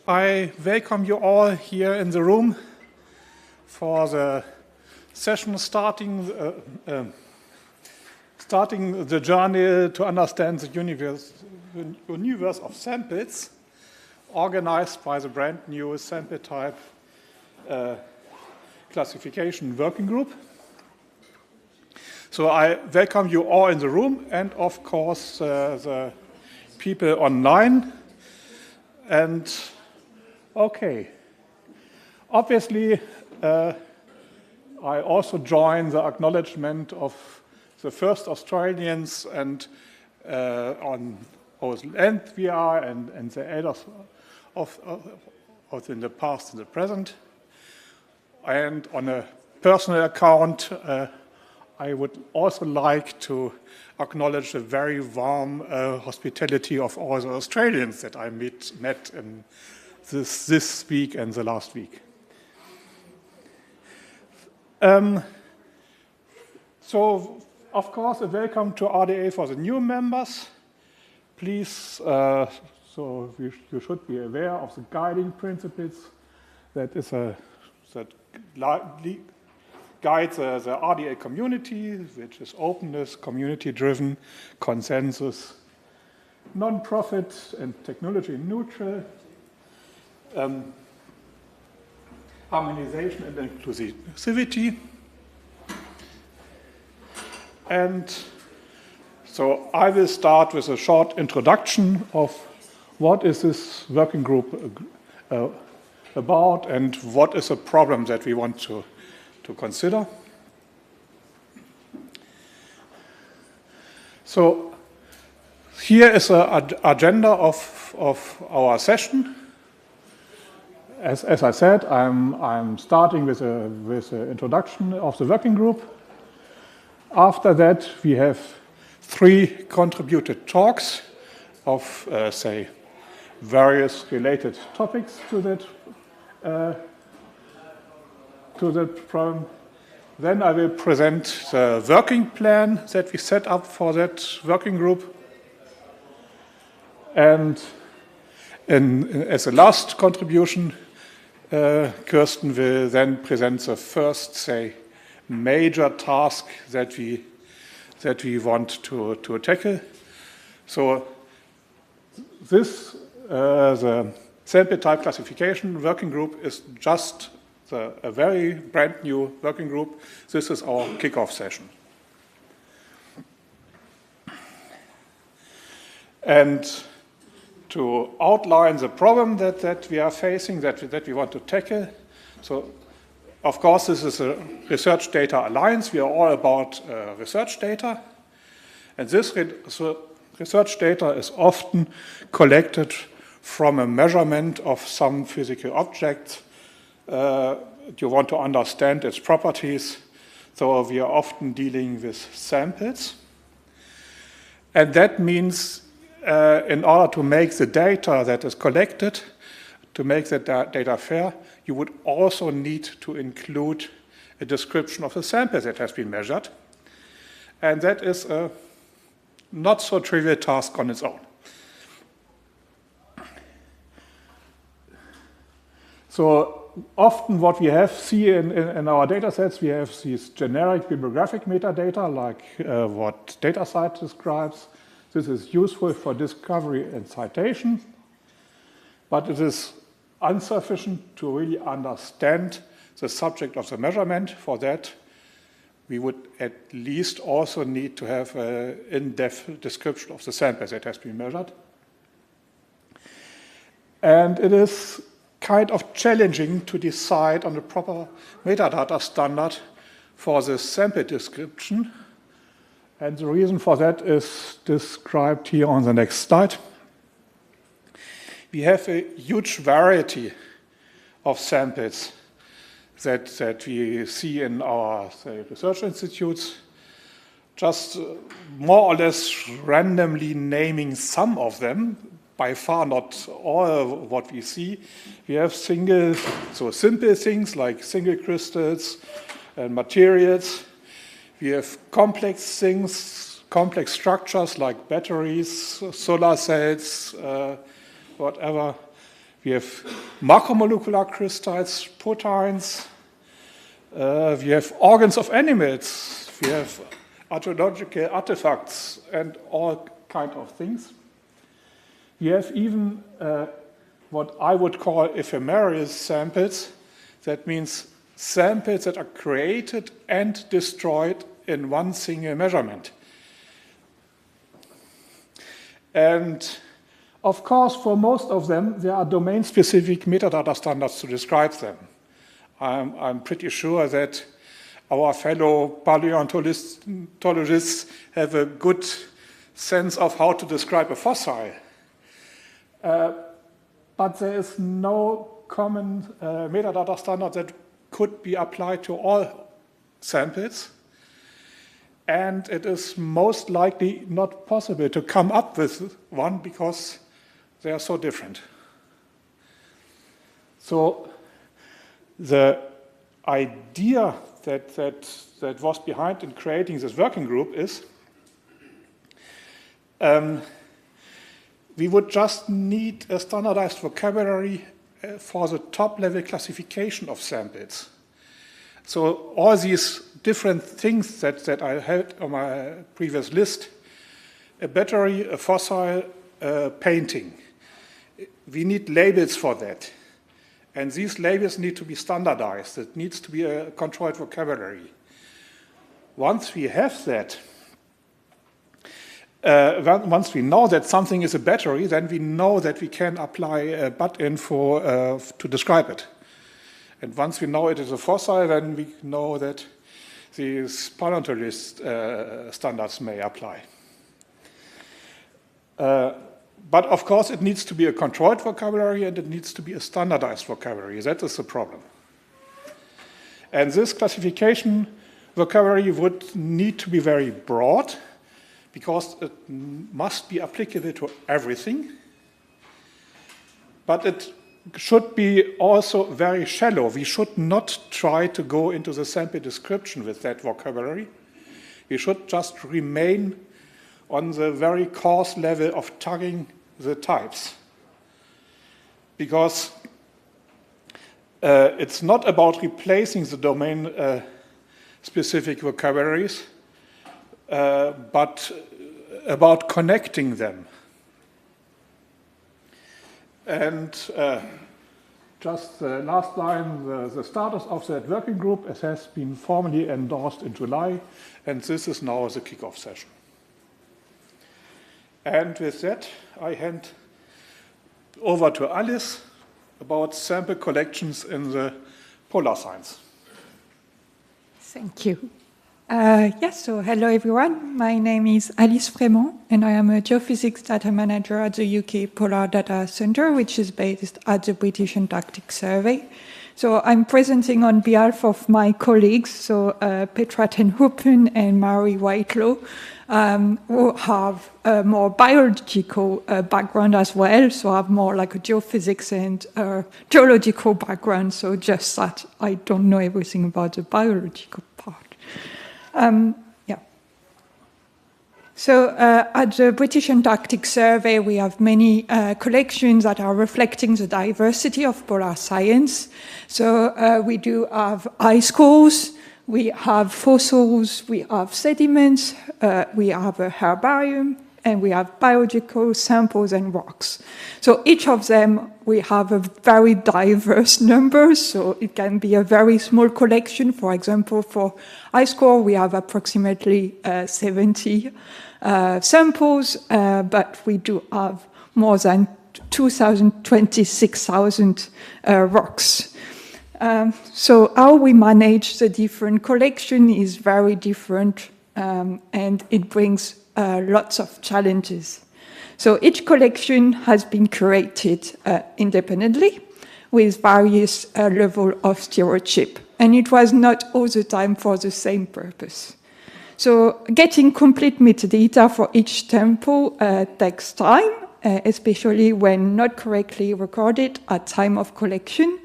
I welcome you all here in the room for the session starting the journey to understand the universe of samples, organized by the brand new sample type classification working group. So I welcome you all in the room and of course the people online. And okay, obviously I also join the acknowledgement of the first Australians and on whose land we are and the elders of in the past and the present. And on a personal account, I would also like to acknowledge the very warm hospitality of all the Australians that I met in this week and the last week. So, of course, a welcome to RDA for the new members. Please, so you should be aware of the guiding principles that guides the RDA community, which is openness, community-driven, consensus, non-profit and technology neutral, harmonization and inclusivity. And so I will start with a short introduction of what is this working group about and what is the problem that we want to consider. So here is an agenda of our session. As I said, I'm starting with an introduction of the working group. After that, we have 3 contributed talks of, say, various related topics to that problem. Then I will present the working plan that we set up for that working group. And as a last contribution, Kirsten will then present the first, say, major task that we want to tackle. So this, the sample type classification working group is just a very brand new working group. This is our kickoff session. And to outline the problem that we are facing, that we want to tackle. So, of course, this is a Research Data Alliance. We are all about research data. And this research data is often collected from a measurement of some physical object. You want to understand its properties. So we are often dealing with samples. And that means in order to make the data that is collected, to make that data fair, you would also need to include a description of the sample that has been measured. And that is a not so trivial task on its own. So often what we see in our data sets, we have these generic bibliographic metadata, like what DataCite describes. This is useful for discovery and citation, but it is insufficient to really understand the subject of the measurement. For that, we would at least also need to have an in-depth description of the sample that has been measured. And it is kind of challenging to decide on the proper metadata standard for the sample description. And the reason for that is described here on the next slide. We have a huge variety of samples that we see in our, say, research institutes. Just more or less randomly naming some of them, by far not all what we see. We have simple things like single crystals and materials. We have complex things, complex structures like batteries, solar cells, whatever. We have macromolecular crystals, proteins. We have organs of animals. We have archaeological artifacts and all kinds of things. We have even what I would call ephemeral samples. That means samples that are created and destroyed in one single measurement. And of course, for most of them, there are domain-specific metadata standards to describe them. I'm pretty sure that our fellow paleontologists have a good sense of how to describe a fossil. But there is no common metadata standard that could be applied to all samples. And it is most likely not possible to come up with one because they are so different. So the idea that was behind in creating this working group is we would just need a standardized vocabulary for the top-level classification of samples. So all these different things that I had on my previous list, a battery, a fossil, a painting, we need labels for that. And these labels need to be standardized. It needs to be a controlled vocabulary. Once we have that, once we know that something is a battery, then we know that we can apply a BAT-info to describe it. And once we know it is a fossil, then we know that these paleontologist standards may apply. But of course, it needs to be a controlled vocabulary and it needs to be a standardized vocabulary. That is the problem. And this classification vocabulary would need to be very broad because it must be applicable to everything. But it should be also very shallow. We should not try to go into the sample description with that vocabulary. We should just remain on the very coarse level of tagging the types. Because it's not about replacing the domain-specific vocabularies, but about connecting them. And just the last line, the status of that working group has been formally endorsed in July, and this is now the kickoff session. And with that, I hand over to Alice about sample collections in the polar science. Thank you. Yes, so hello everyone. My name is Alice Fremand, and I am a geophysics data manager at the UK Polar Data Centre, which is based at the British Antarctic Survey. So I'm presenting on behalf of my colleagues, so Petra ten Hoepen and Mary Whitelaw, who have a more biological background as well, so I have more like a geophysics and geological background, so just that I don't know everything about the biological part. Yeah. So at the British Antarctic Survey, we have many collections that are reflecting the diversity of polar science. So we do have ice cores, we have fossils, we have sediments, we have a herbarium, and we have biological samples and rocks. So each of them, we have a very diverse number. So it can be a very small collection. For example, for ice core, we have approximately 70 samples, but we do have more than 26,000 rocks. So how we manage the different collection is very different, and it brings lots of challenges. So each collection has been created independently with various level of stewardship, and it was not all the time for the same purpose. So getting complete metadata for each sample takes time, especially when not correctly recorded at time of collection,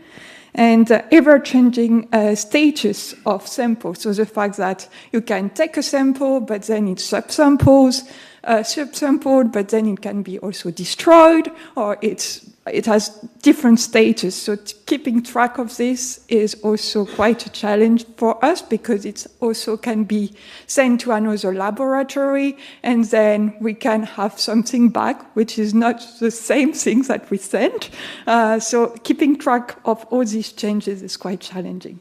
and ever-changing status of samples. So the fact that you can take a sample, but then it subsamples, subsampled, but then it can be also destroyed, or it has different status. So keeping track of this is also quite a challenge for us, because it also can be sent to another laboratory, and then we can have something back which is not the same thing that we sent. So keeping track of all these changes is quite challenging.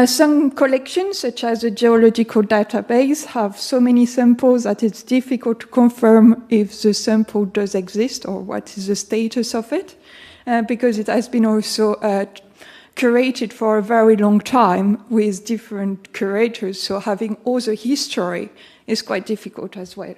Some collections, such as a geological database, have so many samples that it's difficult to confirm if the sample does exist or what is the status of it, because it has been also curated for a very long time with different curators, so having all the history is quite difficult as well.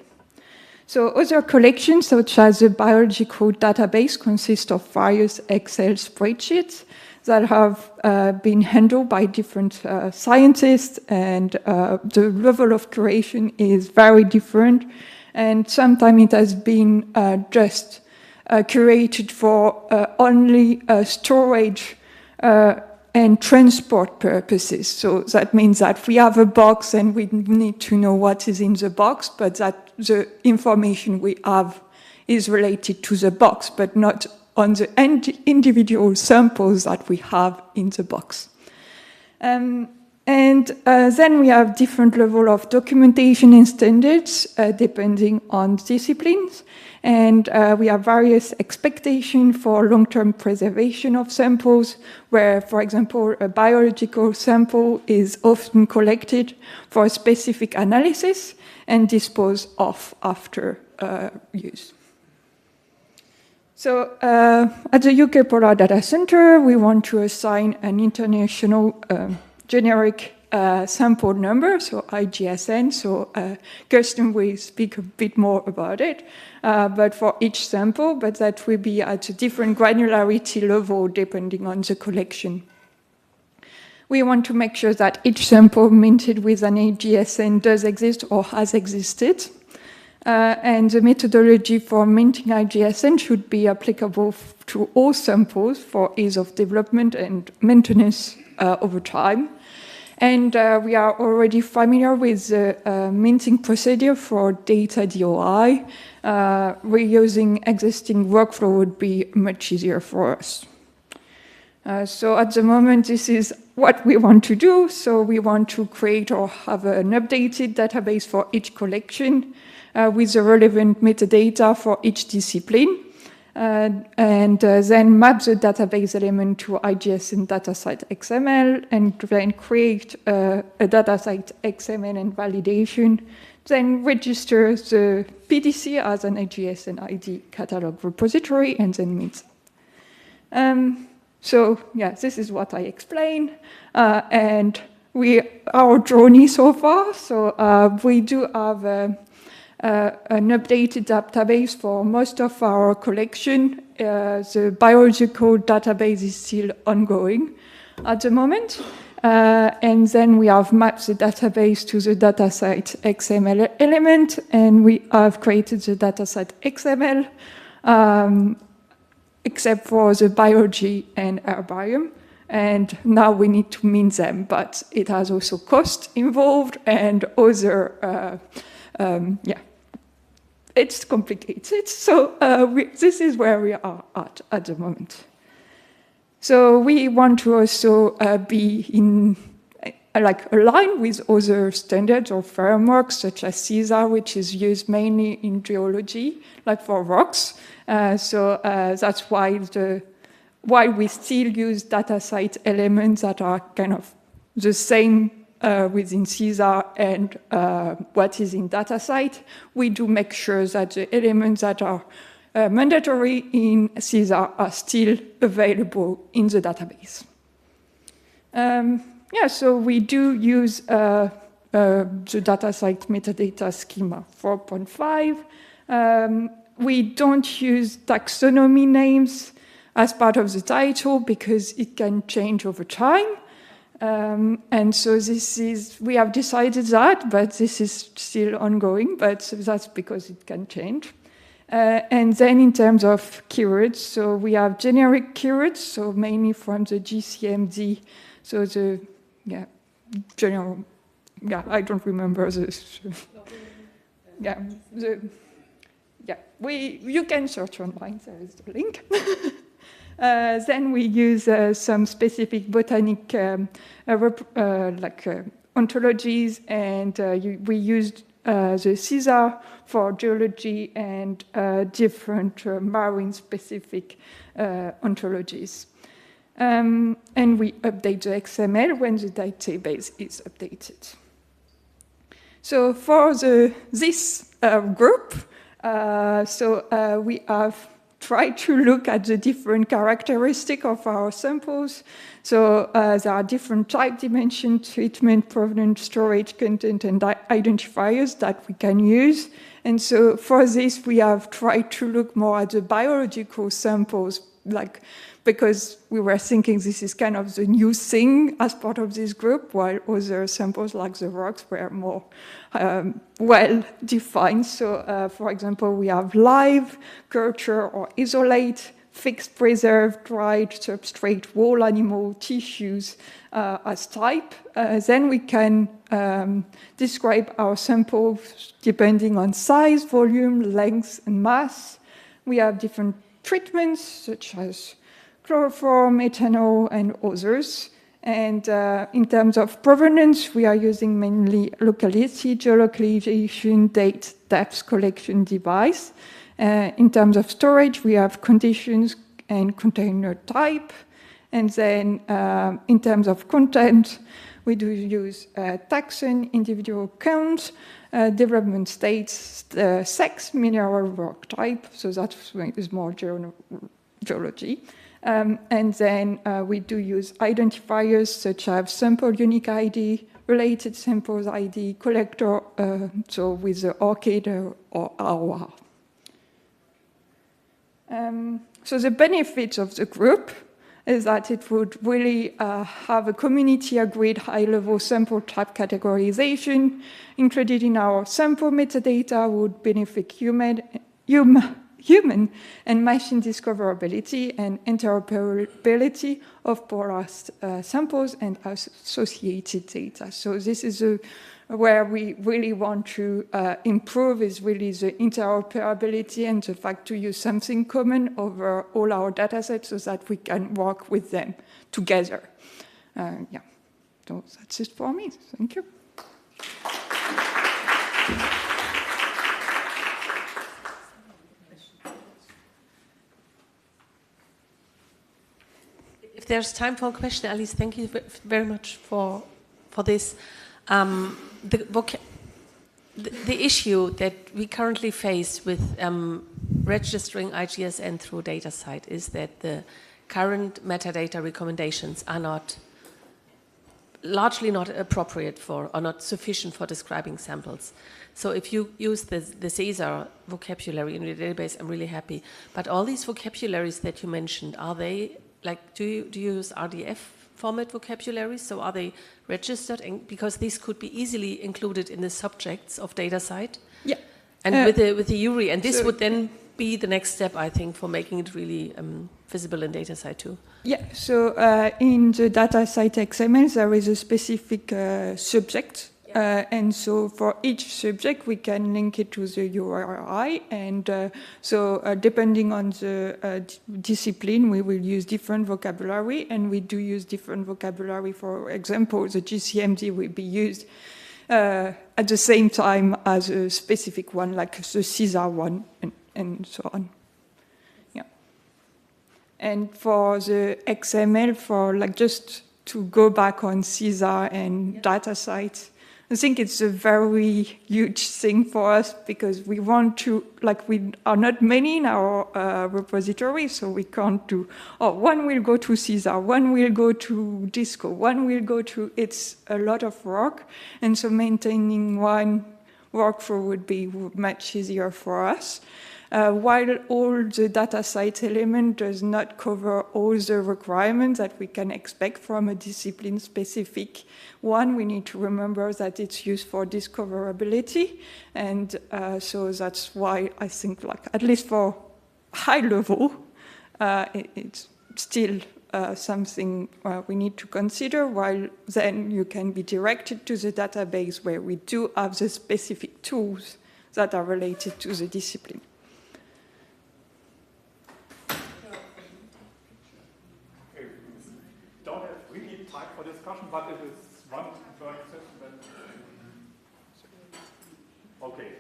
So other collections, such as a biological database, consist of various Excel spreadsheets that have been handled by different scientists, and the level of curation is very different. And sometimes it has been just curated for only storage and transport purposes. So that means that we have a box and we need to know what is in the box, but that the information we have is related to the box, but not on the individual samples that we have in the box. Then we have different level of documentation and standards depending on disciplines. And we have various expectations for long-term preservation of samples, where, for example, a biological sample is often collected for a specific analysis and disposed of after use. So at the UK Polar Data Centre, we want to assign an international generic sample number, so IGSN. So Kirsten will speak a bit more about it, but for each sample, but that will be at a different granularity level depending on the collection. We want to make sure that each sample minted with an IGSN does exist or has existed. And the methodology for minting IGSN should be applicable to all samples for ease of development and maintenance over time. And we are already familiar with the minting procedure for data DOI. Reusing existing workflow would be much easier for us. So at the moment, this is what we want to do. So we want to create or have an updated database for each collection, with the relevant metadata for each discipline, and then map the database element to IGSN datasite XML, and then create a datasite XML and validation, then register the PDC as an IGSN ID catalog repository, and then mint. So yeah, this is what I explained, and our journey so far. So we do have an updated database for most of our collection. The biological database is still ongoing at the moment. And then we have mapped the database to the datasite XML element, and we have created the datasite XML, except for the biology and herbarium. And now we need to mint them, but it has also cost involved and other it's complicated. So this is where we are at the moment. So we want to also be aligned with other standards or frameworks, such as CESAR, which is used mainly in geology, like for rocks. So that's why we still use datasite elements that are kind of the same within CESAR and what is in datasite. We do make sure that the elements that are mandatory in CESAR are still available in the database. So we do use the datasite metadata schema 4.5. We don't use taxonomy names as part of the title because it can change over time. And so we have decided that, but this is still ongoing, but that's because it can change. And then in terms of keywords, so we have generic keywords, so mainly from the GCMD, so general, I don't remember this. You can search online, there is the link. Then we use some specific botanic ontologies, and we used the CISA for geology and different marine-specific ontologies. And we update the XML when the database is updated. So for this group, we have tried to look at the different characteristics of our samples. So there are different type, dimension, treatment, provenance, storage, content, and identifiers that we can use. And so for this, we have tried to look more at the biological samples, because we were thinking this is kind of the new thing as part of this group, while other samples like the rocks were more well defined. So for example, we have live, culture or isolate, fixed, preserved, dried, substrate, whole animal, tissues as type. Then we can describe our samples depending on size, volume, length, and mass. We have different treatments such as chloroform, ethanol, and others. And in terms of provenance, we are using mainly locality, geolocalization, date, depth collection device. In terms of storage, we have conditions and container type. And then in terms of content, we do use taxon, individual count, development states, sex, mineral rock type. So that is more geology. And then we do use identifiers such as sample unique ID, related samples ID, collector, so with the ORCID or AOR. So the benefits of the group is that it would really have a community-agreed high-level sample type categorization included in our sample metadata, would benefit human and machine discoverability and interoperability of porous samples and associated data. So this is where we really want to improve, is really the interoperability and the fact to use something common over all our datasets so that we can work with them together. So that's it for me. Thank you. If there's time for a question, Alice, thank you very much for this. The issue that we currently face with registering IGSN through DataCite is that the current metadata recommendations are largely not appropriate for, or not sufficient for describing samples. So if you use the Caesar vocabulary in your database, I'm really happy. But all these vocabularies that you mentioned, are they, do you use RDF format vocabularies? So are they registered? Because these could be easily included in the subjects of DataCite. Yeah. And with the URI, and this would then be the next step, I think, for making it really visible in DataCite too. Yeah, so in the DataCite XML, there is a specific subject. And so for each subject, we can link it to the URI. And so depending on the discipline, we will use different vocabulary. And we do use different vocabulary. For example, the GCMD will be used at the same time as a specific one, like the CISA one, and so on. Yeah. And for the XML, for just to go back on CISA and DataCite, I think it's a very huge thing for us because we want to, we are not many in our repository, so we can't do, one will go to CISA, one will go to Disco, one will go to, it's a lot of work. And so maintaining one workflow would be much easier for us. While all the DataCite element does not cover all the requirements that we can expect from a discipline-specific one, we need to remember that it's used for discoverability. And so that's why I think, at least for high level, it's still something we need to consider, while then you can be directed to the database where we do have the specific tools that are related to the discipline. Don't have really time for discussion, but it is one learning session. Okay,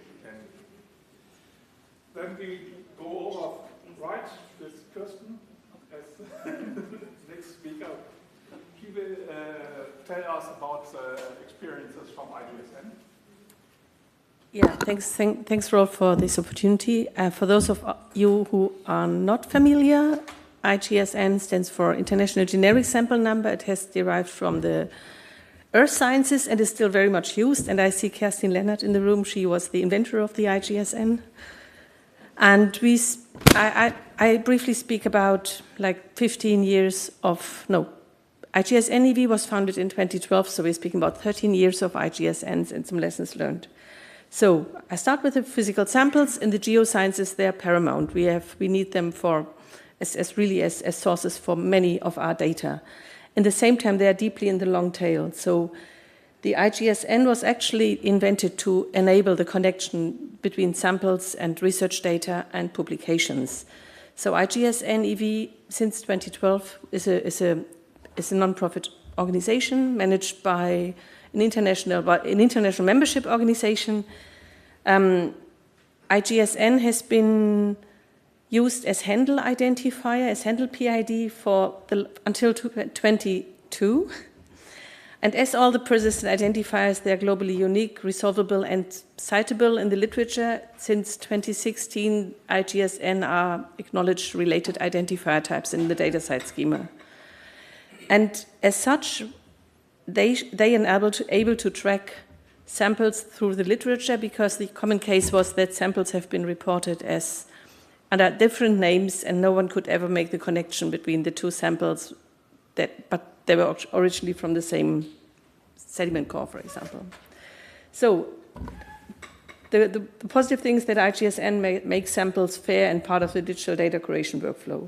then we go over right with Kirsten as next speaker. He will tell us about the experiences from IGSN. Yeah, thanks, Rolf, for this opportunity. For those of you who are not familiar, IGSN stands for International Generic Sample Number. It has derived from the Earth Sciences and is still very much used. And I see Kirsten Leonard in the room. She was the inventor of the IGSN. And I briefly speak about like 15 years of, no, IGSN EV was founded in 2012, so we're speaking about 13 years of IGSNs and some lessons learned. So I start with the physical samples. In the geosciences, they're paramount. We need them for as sources for many of our data. In the same time, they are deeply in the long tail. So the IGSN was actually invented to enable the connection between samples and research data and publications. So IGSN EV since 2012 is a non-profit organization managed by an international membership organization. IGSN has been used as handle identifier, as handle PID until 2022. And as all the persistent identifiers, they are globally unique, resolvable, and citable in the literature. Since 2016, IGSN are acknowledged related identifier types in the datasite schema. And as such, they are able to track samples through the literature, because the common case was that samples have been reported as under different names, and no one could ever make the connection between the two samples, but they were originally from the same sediment core, for example. So the positive thing is that IGSN makes samples fair and part of the digital data curation workflow.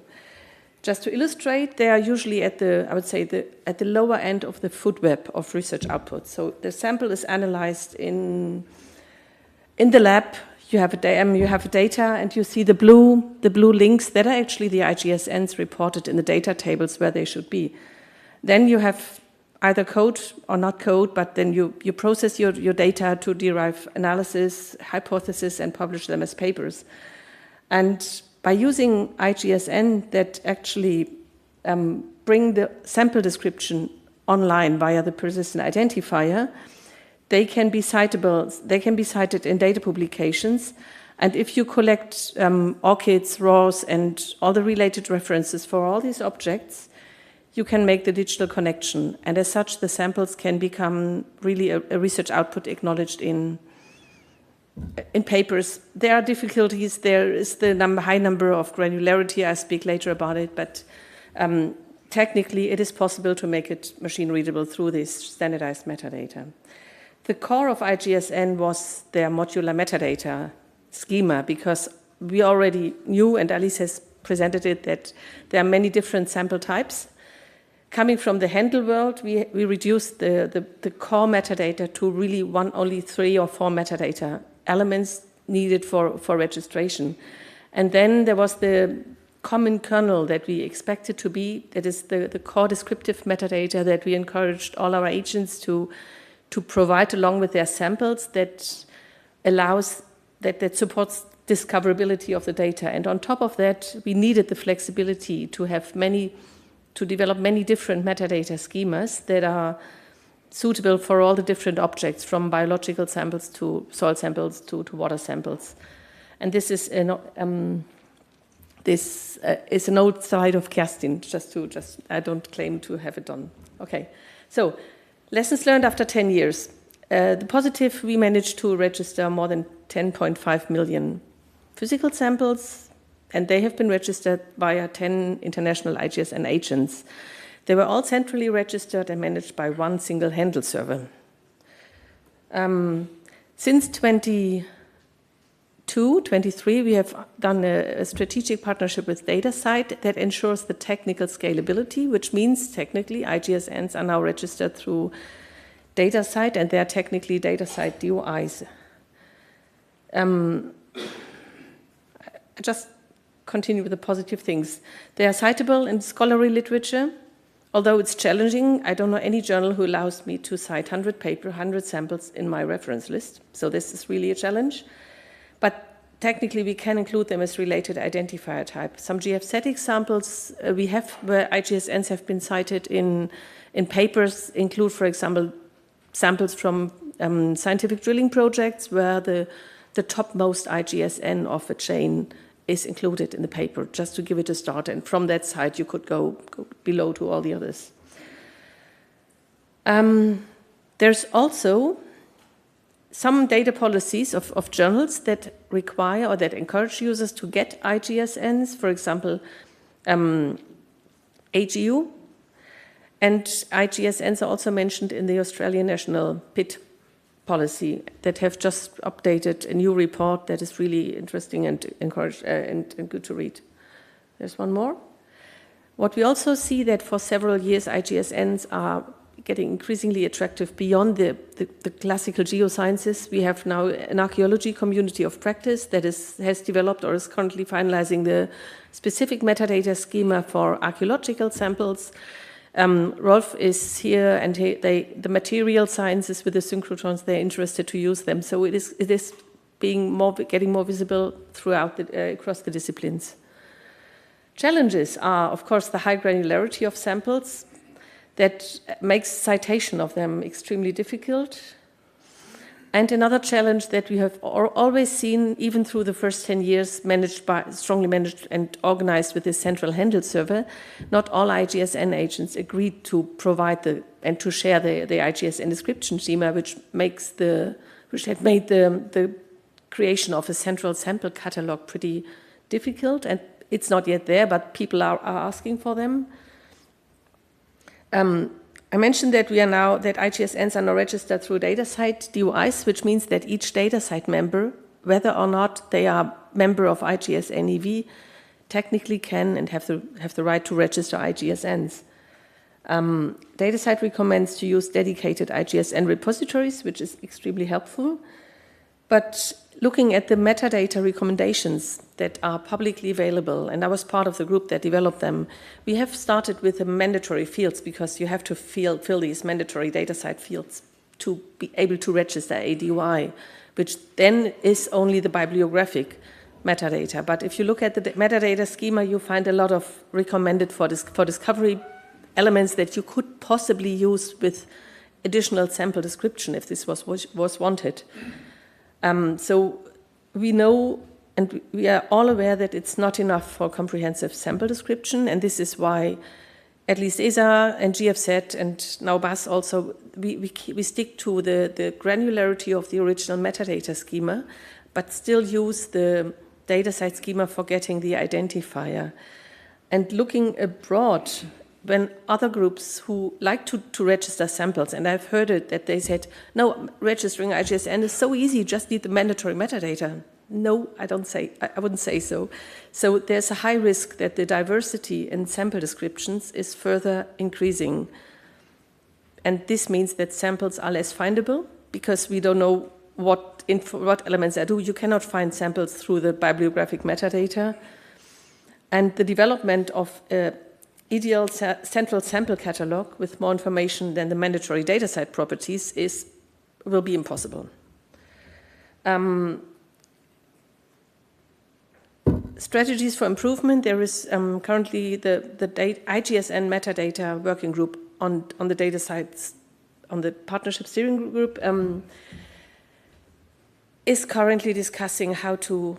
Just to illustrate, they are usually at the lower end of the food web of research output. So the sample is analyzed in the lab. You have data, and you see the blue links that are actually the IGSNs reported in the data tables where they should be. Then you have either code or not code, but then you process your data to derive analysis, hypothesis, and publish them as papers. And by using IGSN that actually bring the sample description online via the persistent identifier, they can be citable. They can be cited in data publications. And if you collect ORCIDs, RAWs, and all the related references for all these objects, you can make the digital connection. And as such, the samples can become really a research output acknowledged in papers. There are difficulties. There is the high number of granularity. I speak later about it. But technically, it is possible to make it machine readable through this standardized metadata. The core of IGSN was their modular metadata schema, because we already knew, and Alice has presented it, that there are many different sample types. Coming from the handle world, we reduced the core metadata to really only 3 or 4 metadata elements needed for registration. And then there was the common kernel that we expected to be, that is the core descriptive metadata that we encouraged all our agents to provide along with their samples, that supports discoverability of the data. And on top of that, we needed the flexibility to develop many different metadata schemas that are suitable for all the different objects, from biological samples to soil samples to water samples. And this is an old slide of Kirsten, I don't claim to have it done. Okay, so lessons learned after 10 years. The positive, we managed to register more than 10.5 million physical samples, and they have been registered via 10 international IGSN agents. They were all centrally registered and managed by one single handle server. Since 2023, we have done a strategic partnership with DataCite that ensures the technical scalability, which means technically IGSNs are now registered through DataCite, and they are technically DataCite DOIs. I just continue with the positive things. They are citable in scholarly literature. Although it's challenging, I don't know any journal who allows me to cite 100 papers, 100 samples in my reference list. So this is really a challenge. But technically, we can include them as related identifier type. Some geophysical samples we have where IGSNs have been cited in papers include, for example, samples from scientific drilling projects where the topmost IGSN of a chain is included in the paper, just to give it a start. And from that side, you could go below to all the others. There's also some data policies of journals that require or that encourage users to get IGSNs, for example, AGU. And IGSNs are also mentioned in the Australian National PIT policy that have just updated a new report that is really interesting and and good to read. There's one more. What we also see that for several years IGSNs are getting increasingly attractive beyond the classical geosciences. We have now an archaeology community of practice that has developed or is currently finalizing the specific metadata schema for archaeological samples. Rolf is here, and the material sciences with the synchrotrons, they're interested to use them. So it is getting more visible throughout across the disciplines. Challenges are, of course, the high granularity of samples that makes citation of them extremely difficult. And another challenge that we have always seen, even through the first 10 years, strongly managed and organized with this central handle server, not all IGSN agents agreed to provide and to share the IGSN description schema, which had made the creation of a central sample catalog pretty difficult. And it's not yet there, but people are asking for them. I mentioned that that IGSNs are now registered through DataCite DOIs, which means that each DataCite member, whether or not they are member of IGSN EV, technically can and have the right to register IGSNs. DataCite recommends to use dedicated IGSN repositories, which is extremely helpful. But looking at the metadata recommendations that are publicly available, and I was part of the group that developed them, we have started with the mandatory fields because you have to fill these mandatory DataCite fields to be able to register a DOI, which then is only the bibliographic metadata. But if you look at the metadata schema, you find a lot of recommended for discovery elements that you could possibly use with additional sample description if this was wanted. So we know and we are all aware that it's not enough for comprehensive sample description, and this is why at least ESA and GFZ and now BAS also, we stick to the granularity of the original metadata schema, but still use the DataCite schema for getting the identifier. And looking abroad, when other groups who like to register samples, and I've heard it that they said, no, registering IGSN is so easy, just need the mandatory metadata. No, I wouldn't say so. So there's a high risk that the diversity in sample descriptions is further increasing. And this means that samples are less findable because we don't know what elements they do. You cannot find samples through the bibliographic metadata. And the development of ideal central sample catalog with more information than the mandatory DataCite properties will be impossible. Strategies for improvement. There is currently the IGSN metadata working group on the DataCites, on the partnership steering group, is currently discussing how to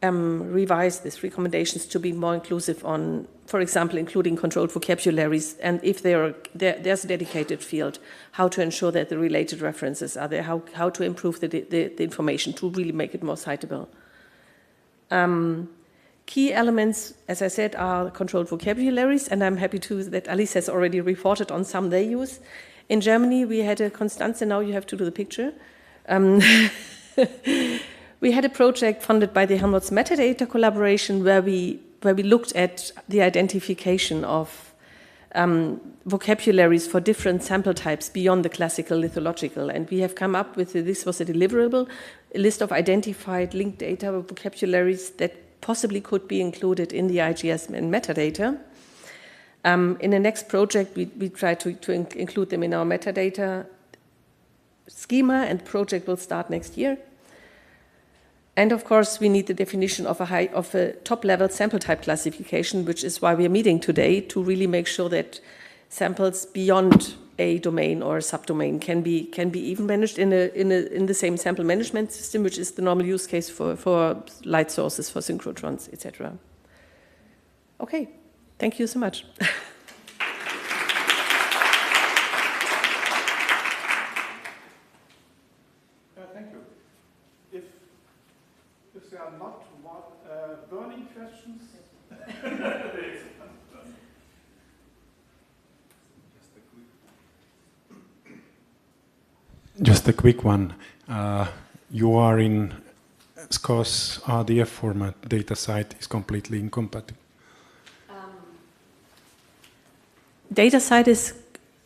revise these recommendations to be more inclusive on, for example, including controlled vocabularies, and if there's a dedicated field, how to ensure that the related references are there, how to improve the information to really make it more citable. Key elements, as I said, are controlled vocabularies, and I'm happy that Alice has already reported on some they use. In Germany, we had a Constanze, now you have to do the picture. We had a project funded by the Helmholtz Metadata Collaboration where we looked at the identification of vocabularies for different sample types beyond the classical lithological. And we have come up with, this was a deliverable, a list of identified linked data vocabularies that possibly could be included in the IGSN metadata. In the next project, we try to include them in our metadata schema, and the project will start next year. And of course, we need the definition of a top-level sample type classification, which is why we are meeting today, to really make sure that samples beyond a domain or a subdomain can be even managed in the same sample management system, which is the normal use case for light sources, for synchrotrons, etc. Okay, thank you so much. Thank you. If there are not burning questions. Just a quick one. You are in SCOS RDF format. Data site is completely incompatible. Data site is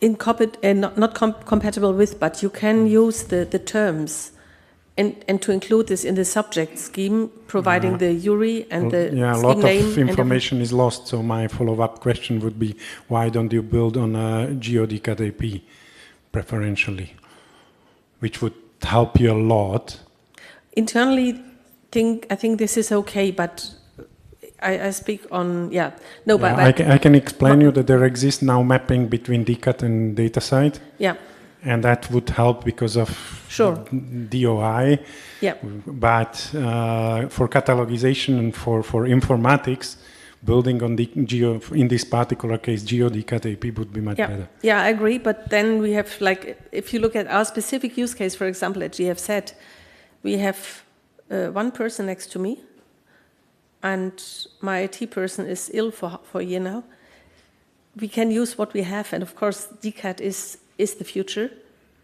not compatible with, but you can use the terms and to include this in the subject scheme, providing the URI and the a scheme lot name. of information is lost, so my follow-up question would be, why don't you build on a GeoDKDP preferentially, which would help you a lot? Internally, I think this is okay, but I speak on, but I can explain you that there exists now mapping between DCAT and DataSite. Yeah. And that would help because of DOI. Yeah. But for catalogization and for informatics, building on the in this particular case, GeoDKDP would be much better. Yeah, I agree. But then we have, like, if you look at our specific use case, for example, at GFZ, we have one person next to me, and my IT person is ill for a year now. We can use what we have, and of course, DCAT is the future,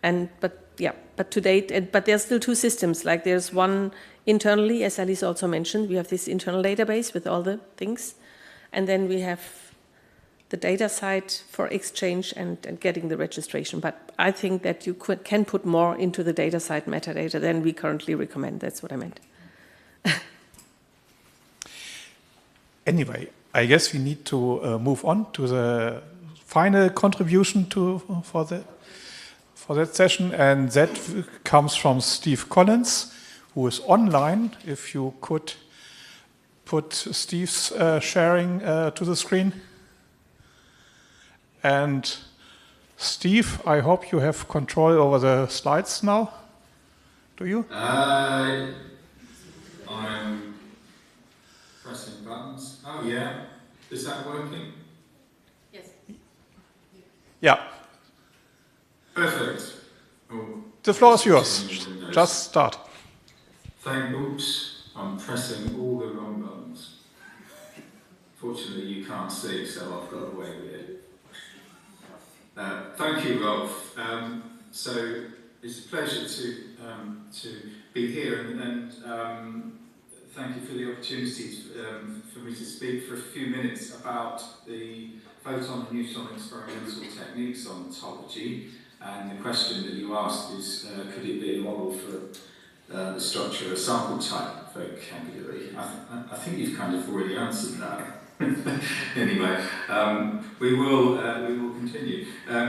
but to date, but there's still two systems. Like, there's one internally, as Alice also mentioned, we have this internal database with all the things, and then we have the data site for exchange and getting the registration. But I think that you can put more into the data site metadata than we currently recommend. That's what I meant. Anyway, I guess we need to move on to the final contribution for that session, and that comes from Steve Collins, who is online. If you could put Steve's sharing to the screen. And Steve, I hope you have control over the slides now. Do you? I'm pressing buttons. Oh yeah, is that working? Yes. Yeah. Perfect. Oh, the floor is yours. Just start. Oops, I'm pressing all the wrong buttons. Fortunately, you can't see, so I've got away with it. Thank you, Rolf. So it's a pleasure to be here, and thank you for the opportunity for me to speak for a few minutes about the photon and neutron experimental techniques on topology. And the question that you asked is, could it be a model for the structure of a sample type vocabulary? I think you've kind of already answered that. Anyway, we will continue.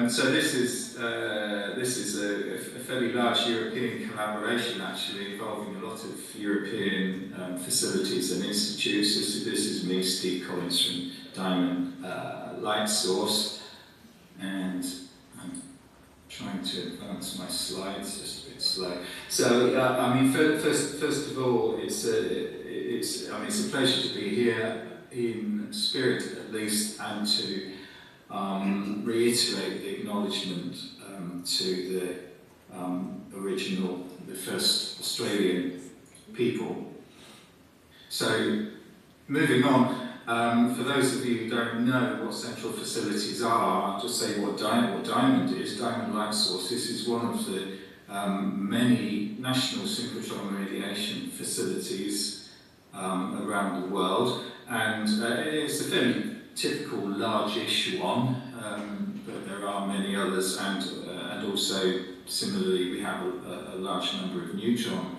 So this is a fairly large European collaboration, actually, involving a lot of European facilities and institutes. This is me, Steve Collins, from Diamond Light Source, and I'm trying to advance my slides just a bit slow. So, I mean, first of all, it's a pleasure to be here, in spirit at least, and to reiterate the acknowledgement to the first Australian people. So, moving on, for those of you who don't know what central facilities are, I'll just say what Diamond is. Diamond Light Source. This is one of the many national synchrotron radiation facilities around the world, and it's a fairly typical large-ish one, but there are many others, and also similarly we have a large number of neutron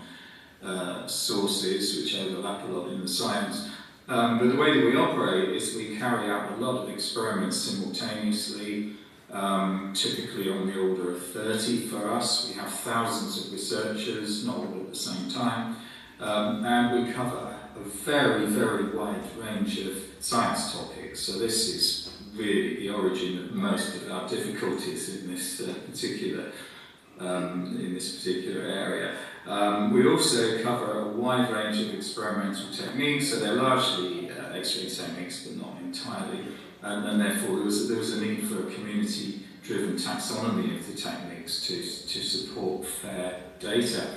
sources which overlap a lot in the science. But the way that we operate is we carry out a lot of experiments simultaneously, typically on the order of 30 for us. We have thousands of researchers, not all at the same time, and we cover a very, very wide range of science topics. So this is really the origin of most of our difficulties in this particular area. We also cover a wide range of experimental techniques, so they're largely X-ray techniques, but not entirely, and therefore there was a need for a community-driven taxonomy of the techniques to support fair data.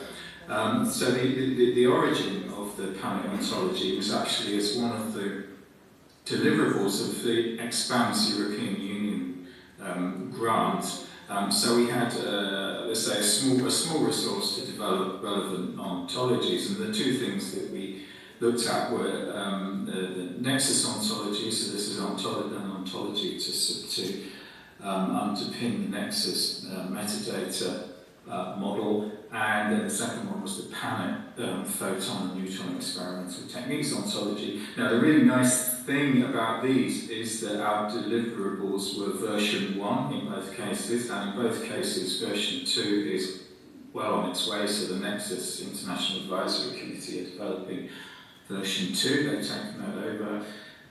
So the origin of the paleontology was actually as one of the deliverables of the Expanse European Union grant. So we had, let's say, a small resource to develop relevant ontologies, and the two things that we looked at were the nexus ontology. So this is an ontology to underpin the nexus metadata model, and then the second one was the PANET photon and neutron experimental techniques ontology. Now, the really nice thing about these is that our deliverables were version 1 in both cases, and in both cases version 2 is well on its way. So the Nexus International Advisory Committee are developing version 2, they've taken that over,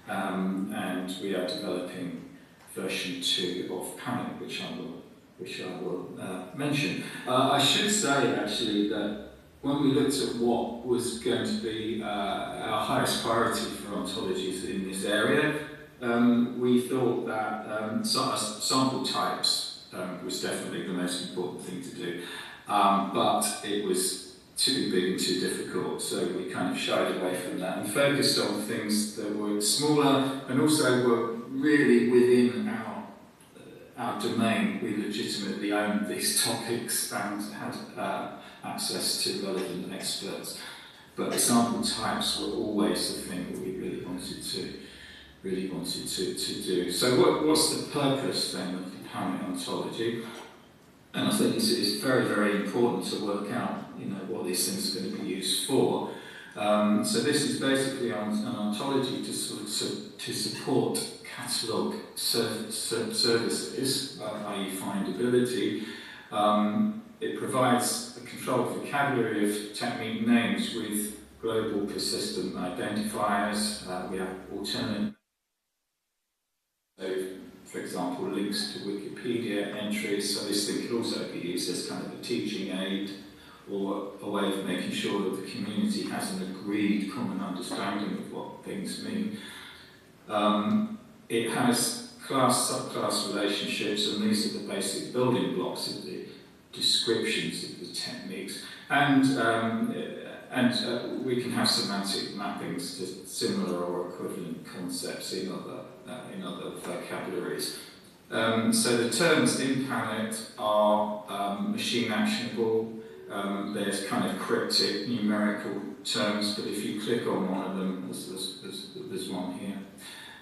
and we are developing version 2 of PANET, which I will mention. I should say actually that when we looked at what was going to be our highest priority for ontologies in this area, we thought that sample types was definitely the most important thing to do, but it was too big and too difficult, so we kind of shied away from that and focused on things that were smaller and also were really within our domain. We legitimately owned these topics and had access to relevant experts, but the sample types were always the thing that we really wanted to do. So what's the purpose then of the paleontology? And I think it's very, very important to work out, what these things are going to be used for. So this is basically an ontology to support catalogue services, i.e. findability. It provides a controlled vocabulary of technique names with global persistent identifiers. We have alternate, so for example, links to Wikipedia entries. So this thing could also be used as kind of a teaching aid or a way of making sure that the community has an agreed common understanding of what things mean. It has class-subclass relationships, and these are the basic building blocks of the descriptions of the techniques. And we can have semantic mappings to similar or equivalent concepts in other vocabularies. So the terms in PANET are machine actionable. There's kind of cryptic numerical terms, but if you click on one of them, there's one here.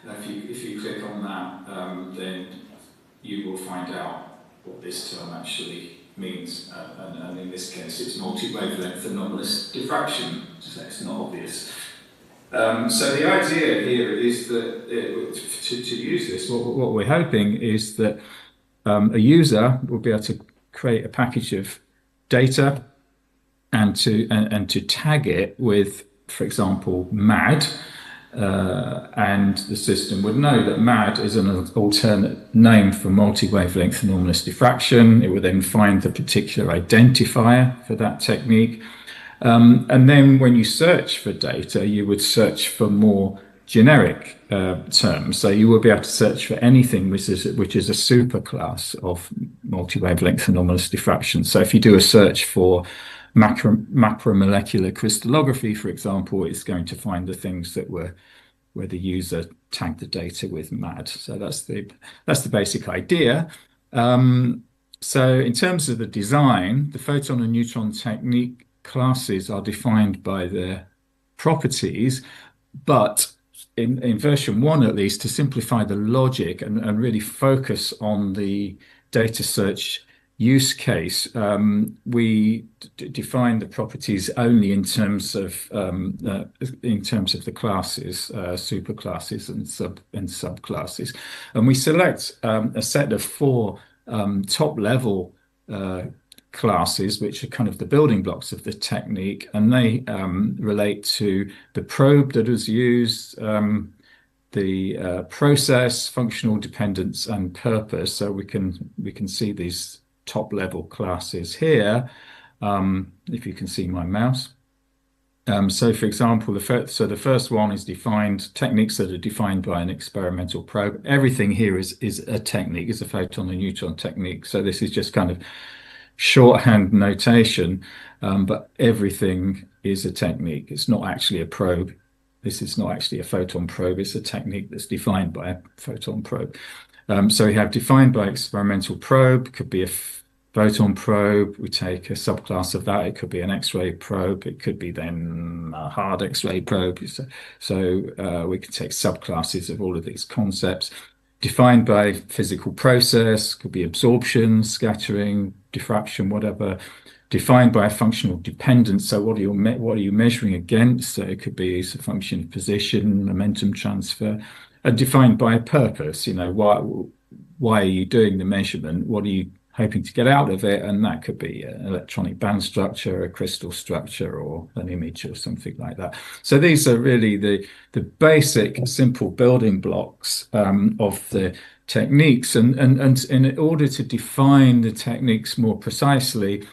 If you click on that, then you will find out what this term actually means. And in this case, it's multi-wavelength anomalous diffraction, so it's not obvious. So the idea here is that to use this, what we're hoping is that a user will be able to create a package of data and to tag it with, for example, MAD, and the system would know that MAD is an alternate name for multi-wavelength anomalous diffraction. It would then find the particular identifier for that technique. And then when you search for data, you would search for more generic terms. So you will be able to search for anything which is a superclass of multi-wavelength anomalous diffraction. So if you do a search for macromolecular crystallography, for example, it's going to find the things that were where the user tagged the data with MAD. So that's the basic idea. So in terms of the design, the photon and neutron technique classes are defined by their properties, but in version 1 at least, to simplify the logic and really focus on the data search use case, we define the properties only in terms of the classes, superclasses and subclasses, and we select a set of 4 top-level classes, which are kind of the building blocks of the technique, and they relate to the probe that is used, the process, functional dependence, and purpose. So we can see these top-level classes here, if you can see my mouse. So, for example, the first one is defined techniques that are defined by an experimental probe. Everything here is a technique, is a photon and neutron technique. So this is just kind of shorthand notation, but everything is a technique. It's not actually a probe. This is not actually a photon probe. It's a technique that's defined by a photon probe. So we have defined by experimental probe, could be a photon probe. We take a subclass of that. It could be an X-ray probe. It could be then a hard X-ray probe. So we can take subclasses of all of these concepts. Defined by physical process, could be absorption, scattering, diffraction, whatever. Defined by a functional dependence. So what are you measuring against? So it could be as a function of position, momentum transfer. And defined by a purpose. You know, why are you doing the measurement? What are you hoping to get out of it? And that could be an electronic band structure, a crystal structure, or an image or something like that. So these are really the basic, simple building blocks of the techniques. And in order to define the techniques more precisely,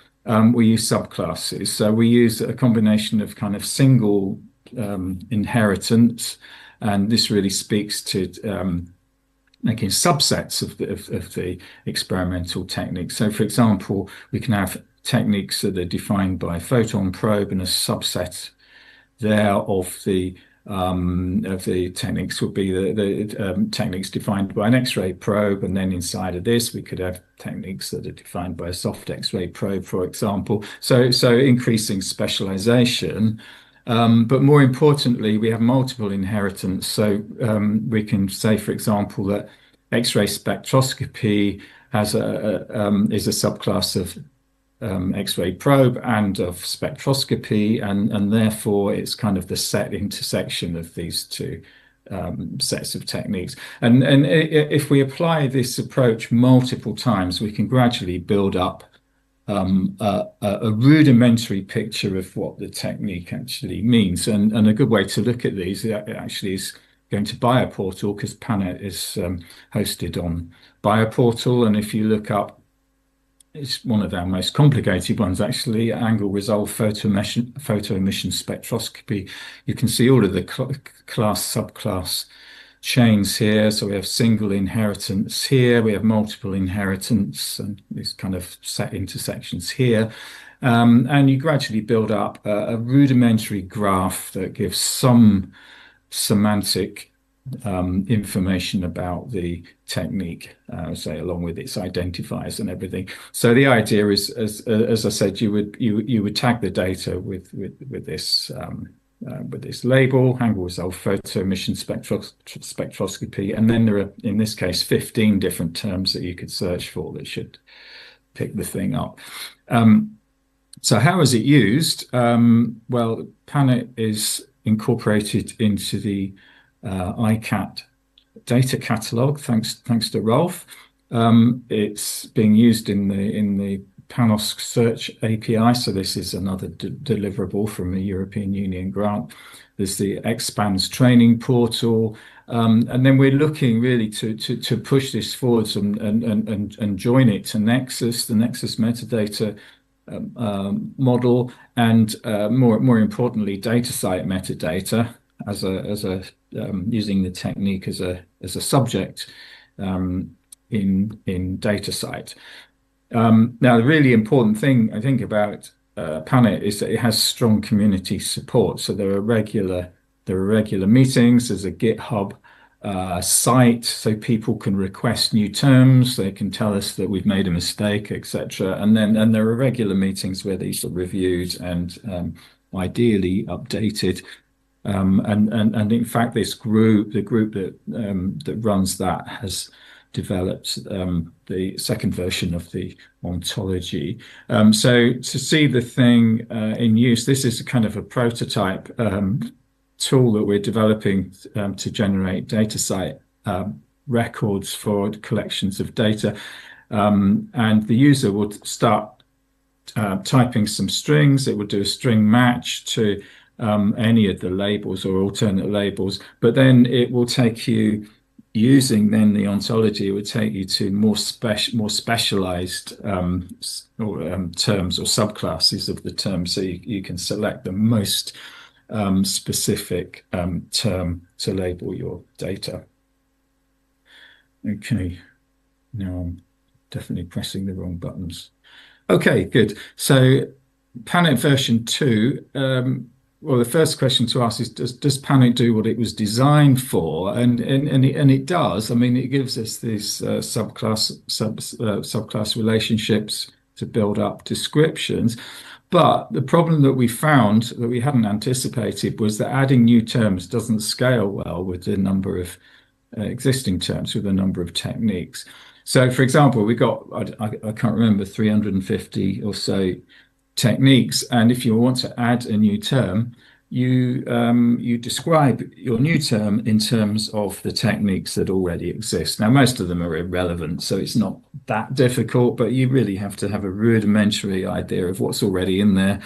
we use subclasses. So we use a combination of kind of single inheritance, and this really speaks to making subsets of the experimental techniques. So, for example, we can have techniques that are defined by a photon probe, and a subset there of the techniques would be the techniques defined by an X-ray probe, and then inside of this we could have techniques that are defined by a soft X-ray probe, for example. So increasing specialization. But more importantly, we have multiple inheritance. So we can say, for example, that X-ray spectroscopy is a subclass of X-ray probe and of spectroscopy, and therefore it's kind of the set intersection of these two sets of techniques. And if we apply this approach multiple times, we can gradually build up a rudimentary picture of what the technique actually means. And a good way to look at these actually is going to Bioportal, because PANET is hosted on Bioportal. And if you look up, it's one of our most complicated ones, actually, angle resolve photo emission spectroscopy. You can see all of the subclass chains here. So we have single inheritance here, we have multiple inheritance, and these kind of set intersections here. And you gradually build up a rudimentary graph that gives some semantic information about the technique, say, along with its identifiers and everything. So the idea is, as I said, you would tag the data with this label, angle resolve photo emission spectroscopy, and then there are, in this case, 15 different terms that you could search for that should pick the thing up. So how is it used? Well, PANET is incorporated into the ICAT data catalog, thanks to Rolf. It's being used in the Panos search API, so this is another deliverable from a European Union grant. There's the Expands training portal, and then we're looking really to push this forwards and join it to Nexus, the Nexus metadata model, and more importantly, DataCite metadata as a using the technique as a subject in DataCite. Now, the really important thing I think about PANET is that it has strong community support. So there are regular meetings. There's a GitHub site, so people can request new terms. They can tell us that we've made a mistake, etc. And there are regular meetings where these are reviewed and ideally updated. And in fact, the group that runs that has developed the second version of the ontology. So to see the thing in use, this is a kind of a prototype tool that we're developing to generate data site records for collections of data. And the user will start typing some strings. It would do a string match to any of the labels or alternate labels, but then it will take you, using then the ontology, it would take you to more specialized terms or subclasses of the term, so you can select the most specific term to label your data. Okay, now I'm definitely pressing the wrong buttons. Okay, good. So Panet version 2, well, the first question to ask is, does Panet do what it was designed for? And it does. I mean, it gives us these subclass relationships to build up descriptions. But the problem that we found that we hadn't anticipated was that adding new terms doesn't scale well with the number of existing terms, with a number of techniques. So, for example, we got, I can't remember, 350 or so techniques. And if you want to add a new term, you describe your new term in terms of the techniques that already exist. Now, most of them are irrelevant, so it's not that difficult, but you really have to have a rudimentary idea of what's already in there.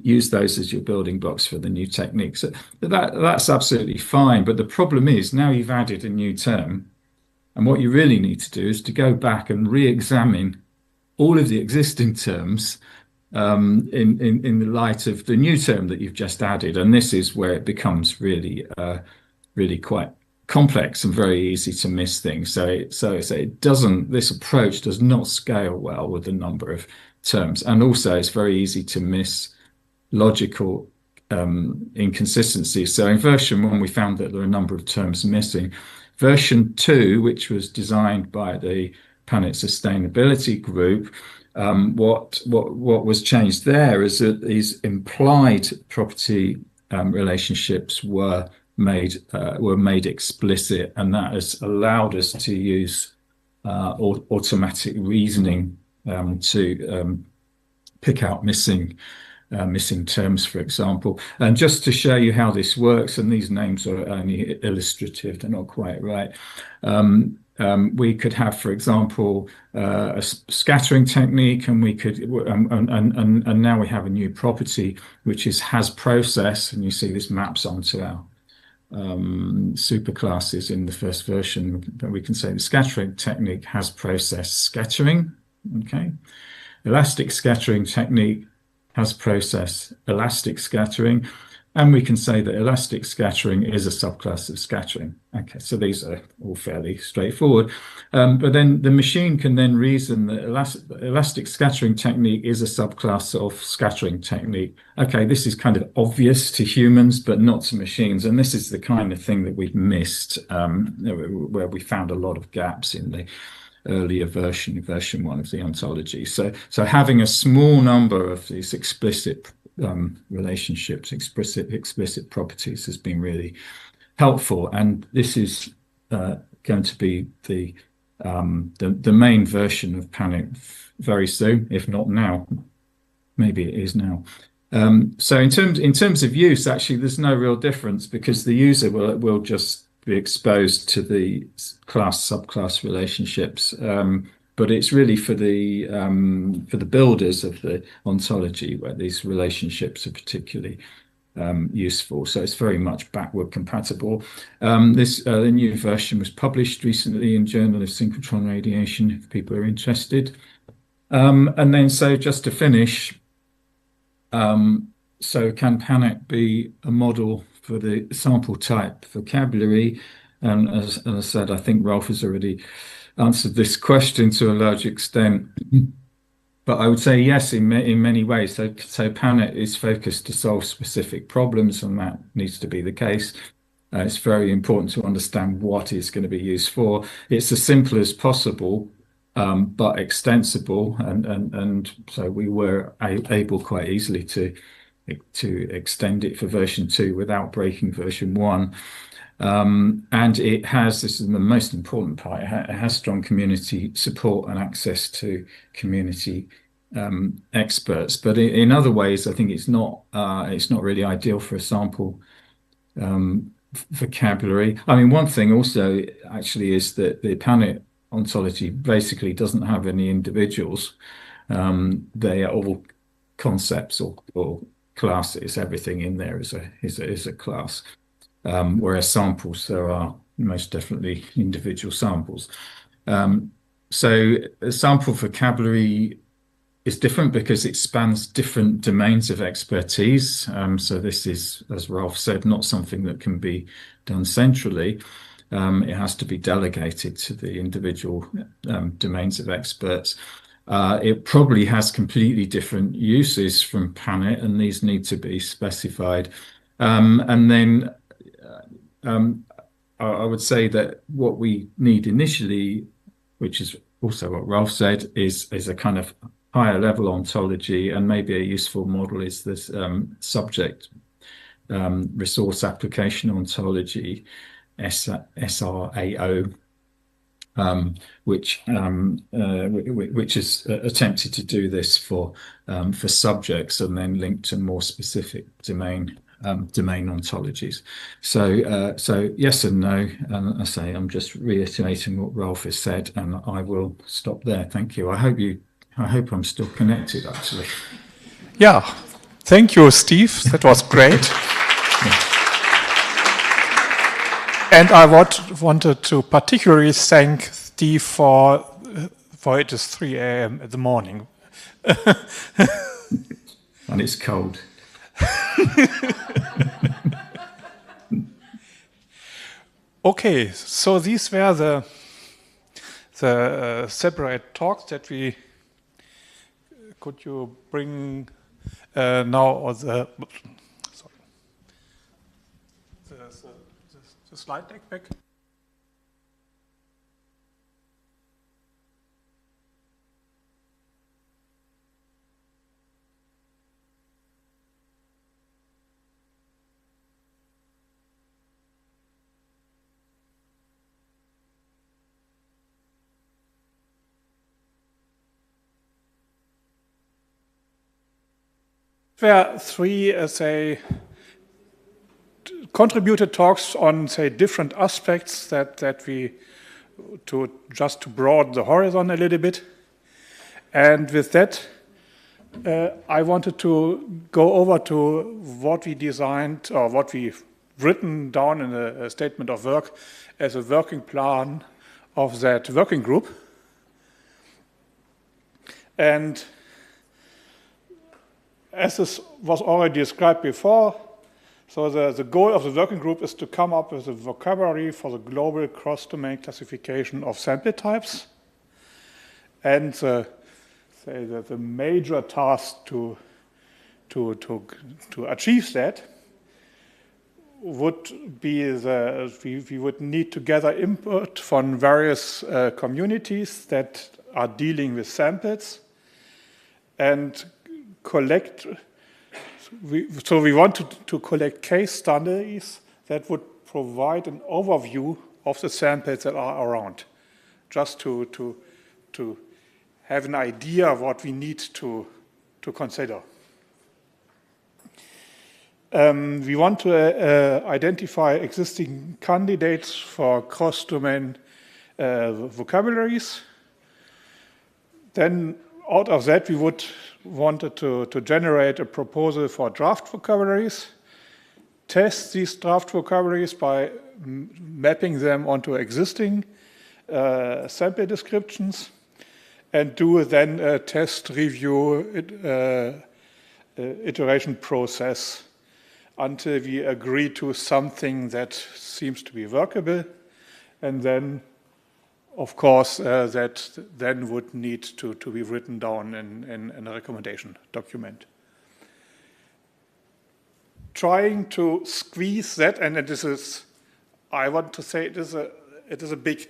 Use those as your building blocks for the new techniques. So that's absolutely fine. But the problem is, now you've added a new term, and what you really need to do is to go back and re-examine all of the existing terms in the light of the new term that you've just added. And this is where it becomes really quite complex and very easy to miss things. So it doesn't, this approach does not scale well with the number of terms. And also it's very easy to miss logical inconsistencies. So in version 1, we found that there are a number of terms missing. Version 2, which was designed by the Panet Sustainability Group, what was changed there is that these implied property relationships were made explicit, and that has allowed us to use automatic reasoning to pick out missing terms, for example. And just to show you how this works, and these names are only illustrative, they're not quite right. We could have, for example, a scattering technique, and we could, and now we have a new property which is has process, and you see this maps onto our superclasses in the first version. But we can say the scattering technique has process scattering. Okay, elastic scattering technique has process elastic scattering, and we can say that elastic scattering is a subclass of scattering. Okay, so these are all fairly straightforward. But then the machine can then reason that elastic scattering technique is a subclass of scattering technique. Okay, this is kind of obvious to humans, but not to machines. And this is the kind of thing that we've missed, where we found a lot of gaps in the earlier version 1 of the ontology. So having a small number of these explicit relationships, explicit properties has been really helpful, and this is going to be the main version of Panet very soon, if not now. Maybe it is now. So in terms of use, actually, there's no real difference, because the user will just be exposed to the subclass relationships, but it's really for the builders of the ontology where these relationships are particularly useful. So it's very much backward compatible. The new version was published recently in Journal of Synchrotron Radiation, if people are interested. And then, so just to finish, so can Panet be a model for the sample type vocabulary? And as I said, I think Rolf has already answered this question to a large extent, but I would say yes in many ways. So Panet is focused to solve specific problems, and that needs to be the case. It's very important to understand what it's going to be used for. It's as simple as possible, but extensible, and so we were able quite easily to extend it for version 2 without breaking version 1. And it has, this is the most important part, it has strong community support and access to community experts. But in other ways, I think it's not really ideal for a sample vocabulary. I mean, one thing also actually is that the Panet ontology basically doesn't have any individuals. They are all concepts or classes. Everything in there is a class. Whereas samples, there are most definitely individual samples. So a sample vocabulary is different because it spans different domains of expertise. So this is, as Rolf said, not something that can be done centrally. It has to be delegated to the individual domains of experts. It probably has completely different uses from Panet, and these need to be specified. And then I would say that what we need initially, which is also what Rolf said, is a kind of higher level ontology, and maybe a useful model is this subject resource application ontology, SRAO, which is attempted to do this for subjects and then linked to more specific domain ontologies. So yes and no, and I say I'm just reiterating what Rolf has said, and I will stop there. Thank you. I hope I'm still connected, actually. Yeah, thank you, Steve. That was great. And I wanted to particularly thank Steve for it is 3 a.m. in the morning. And it's cold. Okay, so these were the separate talks that we. Could you bring now the slide deck back? There are three, contributed talks on, different aspects that we, to broaden the horizon a little bit. And with that, I wanted to go over to what we designed, or what we've written down in a statement of work as a working plan of that working group. And as this was already described before, so the goal of the working group is to come up with a vocabulary for the global cross-domain classification of sample types. And the major task to achieve that would be we would need to gather input from various communities that are dealing with samples and collect. So we wanted to collect case studies that would provide an overview of the samples that are around, just to have an idea of what we need to consider. We want to identify existing candidates for cross-domain vocabularies. Then out of that, we would wanted to generate a proposal for draft vocabularies, test these draft vocabularies by mapping them onto existing sample descriptions, and do then a test review iteration process until we agree to something that seems to be workable, and then of course, that then would need to be written down in a recommendation document. Trying to squeeze that, and this is, I want to say, it is a big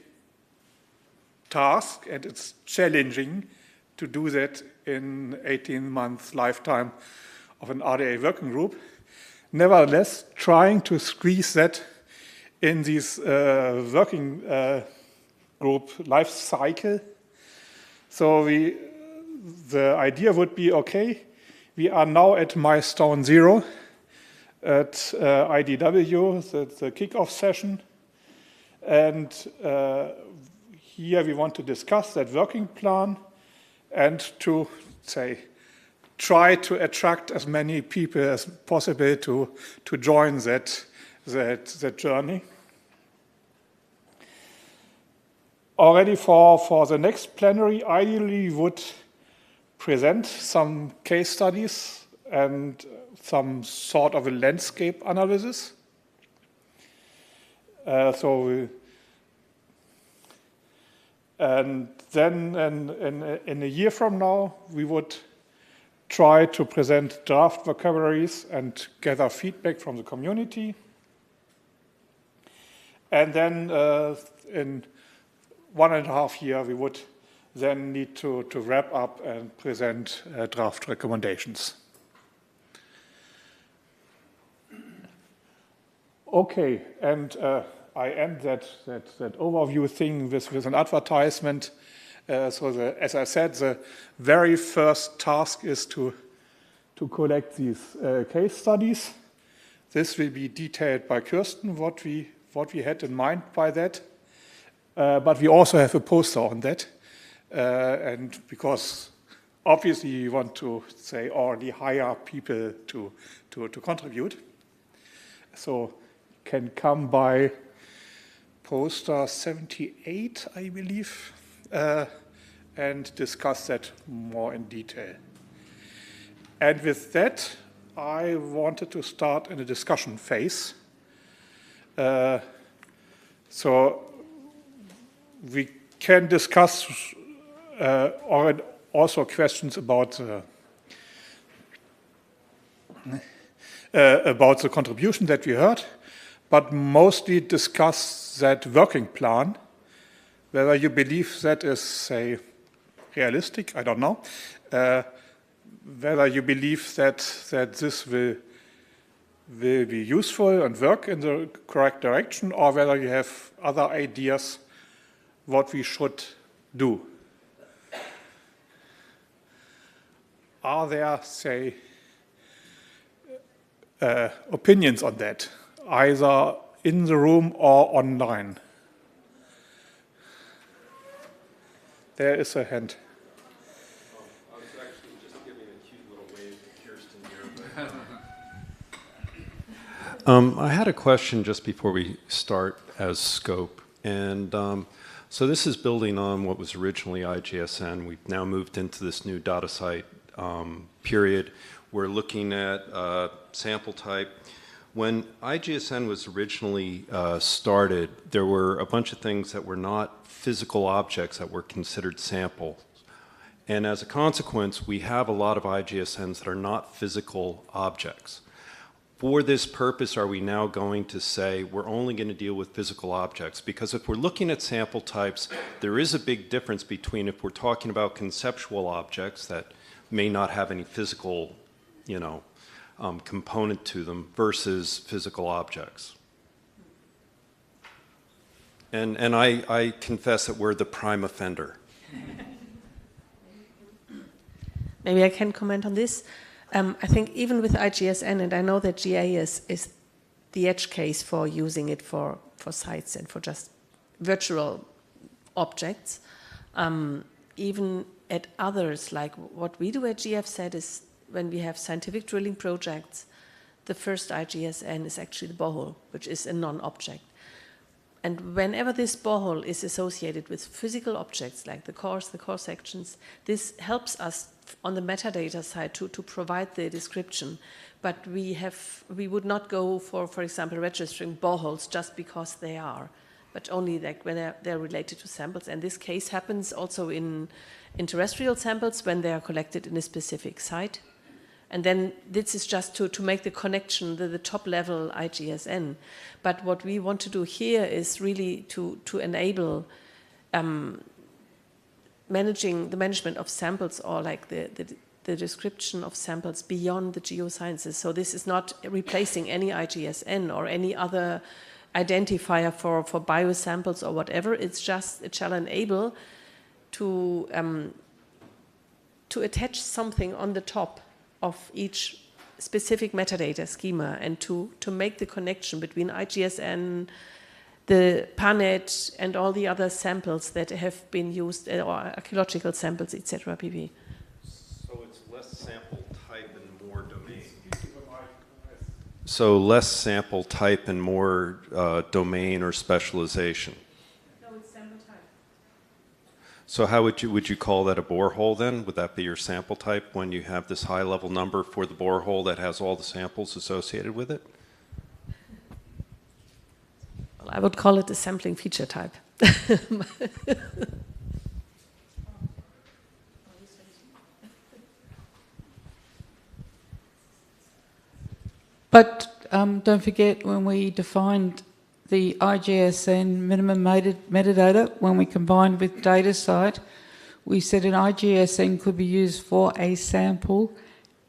task, and it's challenging to do that in 18-month lifetime of an RDA working group. Nevertheless, trying to squeeze that in this working group life cycle. So the idea would be, okay, we are now at milestone 0 at IDW, the kickoff session. And here we want to discuss that working plan and to, say, try to attract as many people as possible to join that journey. Already for the next plenary, ideally we would present some case studies and some sort of a landscape analysis. And then in a year from now, we would try to present draft vocabularies and gather feedback from the community. And then in 1.5 years, we would then need to wrap up and present draft recommendations. Okay, and I end that overview thing with an advertisement. As I said, the very first task is to collect these case studies. This will be detailed by Kirsten, what we had in mind by that. But we also have a poster on that. And because obviously you want to, say, already hire people to contribute. So can come by poster 78, I believe, and discuss that more in detail. And with that, I wanted to start in a discussion phase. So we can discuss also questions about the contribution that we heard, but mostly discuss that working plan, whether you believe that is, say, realistic, I don't know, whether you believe that this will be useful and work in the correct direction, or whether you have other ideas what we should do. Are there, say, opinions on that, either in the room or online? There is a hand. I was actually just giving a cute little wave to Kirsten here. I had a question just before we start as scope. And so this is building on what was originally IGSN. We've now moved into this new data site period. We're looking at sample type. When IGSN was originally started, there were a bunch of things that were not physical objects that were considered samples. And as a consequence, we have a lot of IGSNs that are not physical objects. For this purpose, are we now going to say we're only going to deal with physical objects? Because if we're looking at sample types, there is a big difference between if we're talking about conceptual objects that may not have any physical, component to them versus physical objects. And I confess that we're the prime offender. Maybe I can comment on this. I think even with IGSN, and I know that GA is the edge case for using it for sites and for just virtual objects. Even at others, like what we do at GFZ is when we have scientific drilling projects, the first IGSN is actually the borehole, which is a non-object. And whenever this borehole is associated with physical objects like the core sections, this helps us on the metadata side to provide the description. But we would not go for example, registering boreholes just because they are, but only like when they're related to samples. And this case happens also in terrestrial samples when they are collected in a specific site. And then this is just to make the connection, the top level IGSN. But what we want to do here is really to enable management of samples, or like the description of samples beyond the geosciences. So this is not replacing any IGSN or any other identifier for biosamples or whatever. It shall enable to attach something on the top of each specific metadata schema and to make the connection between IGSN, the PANET, and all the other samples that have been used, or archaeological samples, etc. pp. So it's less sample type and more domain. So less sample type and more domain or specialization. No, it's sample type. So how would you call that a borehole then? Would that be your sample type when you have this high level number for the borehole that has all the samples associated with it? Well, I would call it a sampling feature type. But don't forget, when we defined the IGSN minimum metadata, when we combined with DataCite, we said an IGSN could be used for a sample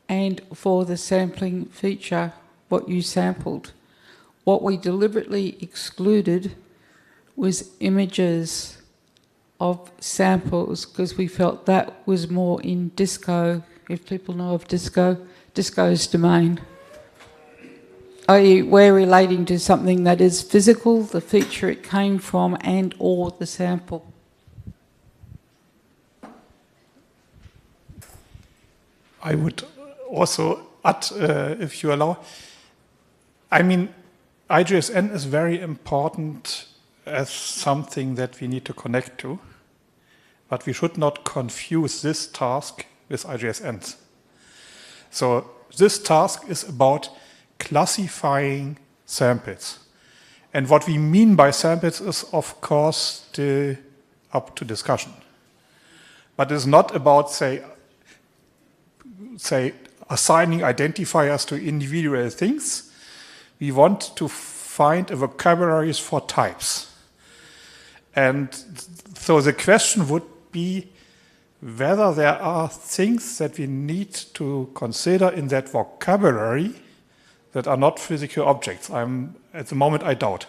and for the sampling feature, what you sampled. What we deliberately excluded was images of samples, because we felt that was more in DISCO, if people know of DISCO's domain. i.e. we're relating to something that is physical, the feature it came from, and or the sample. I would also add, if you allow, I mean, IGSN is very important as something that we need to connect to, but we should not confuse this task with IGSNs. So this task is about classifying samples. And what we mean by samples is, of course, still up to discussion. But it's not about, say, assigning identifiers to individual things. We want to find a vocabularies for types. And so the question would be whether there are things that we need to consider in that vocabulary that are not physical objects. At the moment, I doubt.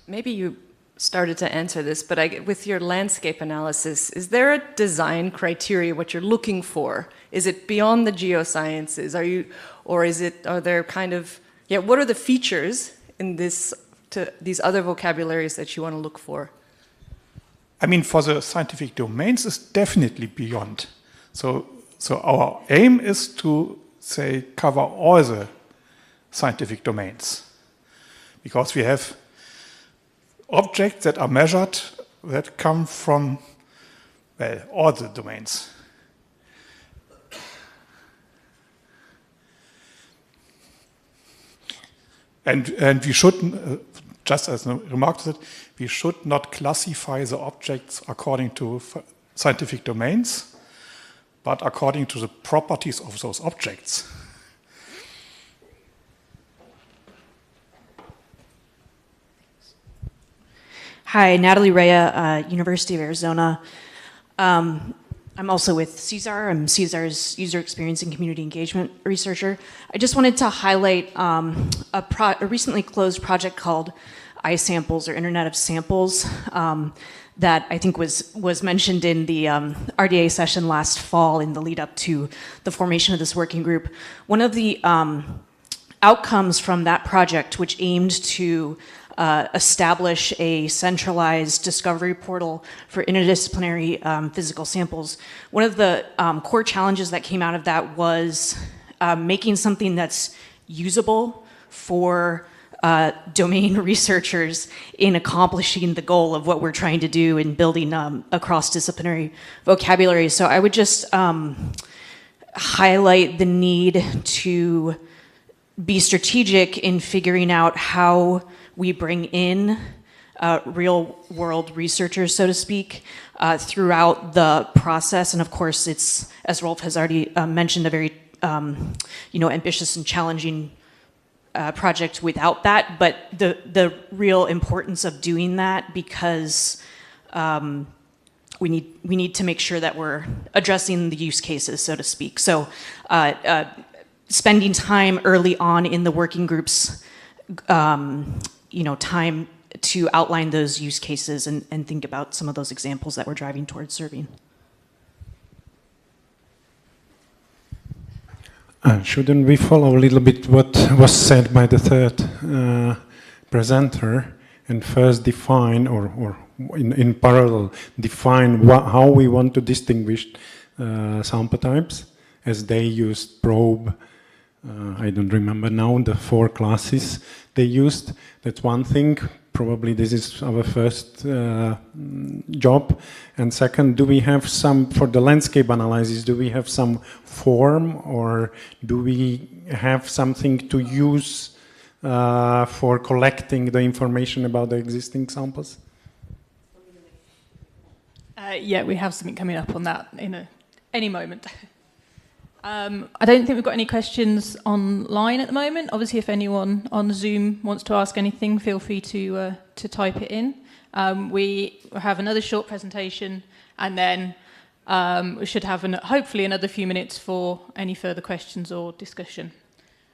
Maybe you started to answer this, but with your landscape analysis, is there a design criteria, what you're looking for? Is it beyond the geosciences? Are there kind of, what are the features in these other vocabularies that you want to look for? I mean, for the scientific domains, it's definitely beyond. So our aim is to, say, cover all the scientific domains. Because we have objects that are measured that come from, well, all the domains. And we shouldn't, just as a remark to that, we should not classify the objects according to scientific domains, but according to the properties of those objects. Hi, Natalie Rea, University of Arizona. I'm also with CSAR. I'm CSAR's User Experience and Community Engagement researcher. I just wanted to highlight a recently closed project called iSamples, or Internet of Samples, that I think was mentioned in the RDA session last fall in the lead up to the formation of this working group. One of the outcomes from that project, which aimed to establish a centralized discovery portal for interdisciplinary physical samples. One of the core challenges that came out of that was making something that's usable for domain researchers in accomplishing the goal of what we're trying to do in building a cross-disciplinary vocabulary. So I would just highlight the need to be strategic in figuring out how we bring in real-world researchers, so to speak, throughout the process. And of course, it's, as Rolf has already mentioned, a very ambitious and challenging project without that. But the real importance of doing that, because we need to make sure that we're addressing the use cases, so to speak. So spending time early on in the working groups, time to outline those use cases and think about some of those examples that we're driving towards serving. Shouldn't we follow a little bit what was said by the third presenter and first define, or in parallel, define how we want to distinguish sample types, as they used probe, I don't remember now, the 4 classes they used. That's one thing. Probably this is our first job. And second, do we have some, for the landscape analysis, do we have some form, or do we have something to use for collecting the information about the existing samples? Yeah, we have something coming up on that in any moment. I don't think we've got any questions online at the moment. Obviously, if anyone on Zoom wants to ask anything, feel free to type it in. We have another short presentation, and then we should have hopefully another few minutes for any further questions or discussion.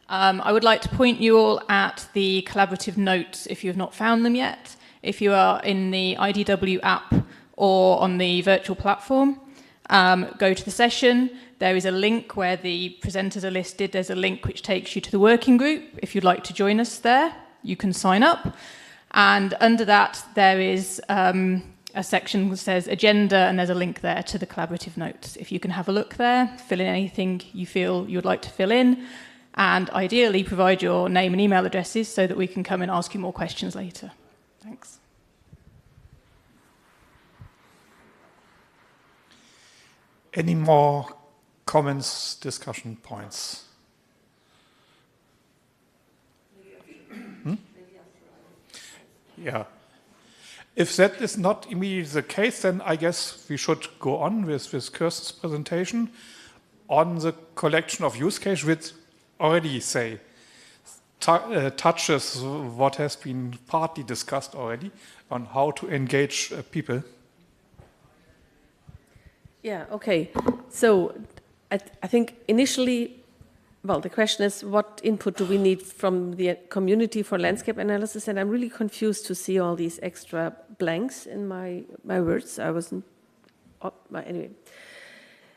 I would like to point you all at the collaborative notes if you have not found them yet. If you are in the IDW app or on the virtual platform, go to the session. There is a link where the presenters are listed. There's a link which takes you to the working group. If you'd like to join us there, you can sign up. And under that, there is a section that says agenda, and there's a link there to the collaborative notes. If you can have a look there, fill in anything you feel you would like to fill in, and ideally provide your name and email addresses so that we can come and ask you more questions later. Thanks. Any more comments, discussion points? Yeah. If that is not immediately the case, then I guess we should go on with Kirsten's presentation on the collection of use cases, which already say touches what has been partly discussed already on how to engage people. Yeah, okay. So I think initially, well, the question is, what input do we need from the community for landscape analysis? And I'm really confused to see all these extra blanks in my words. I wasn't, anyway.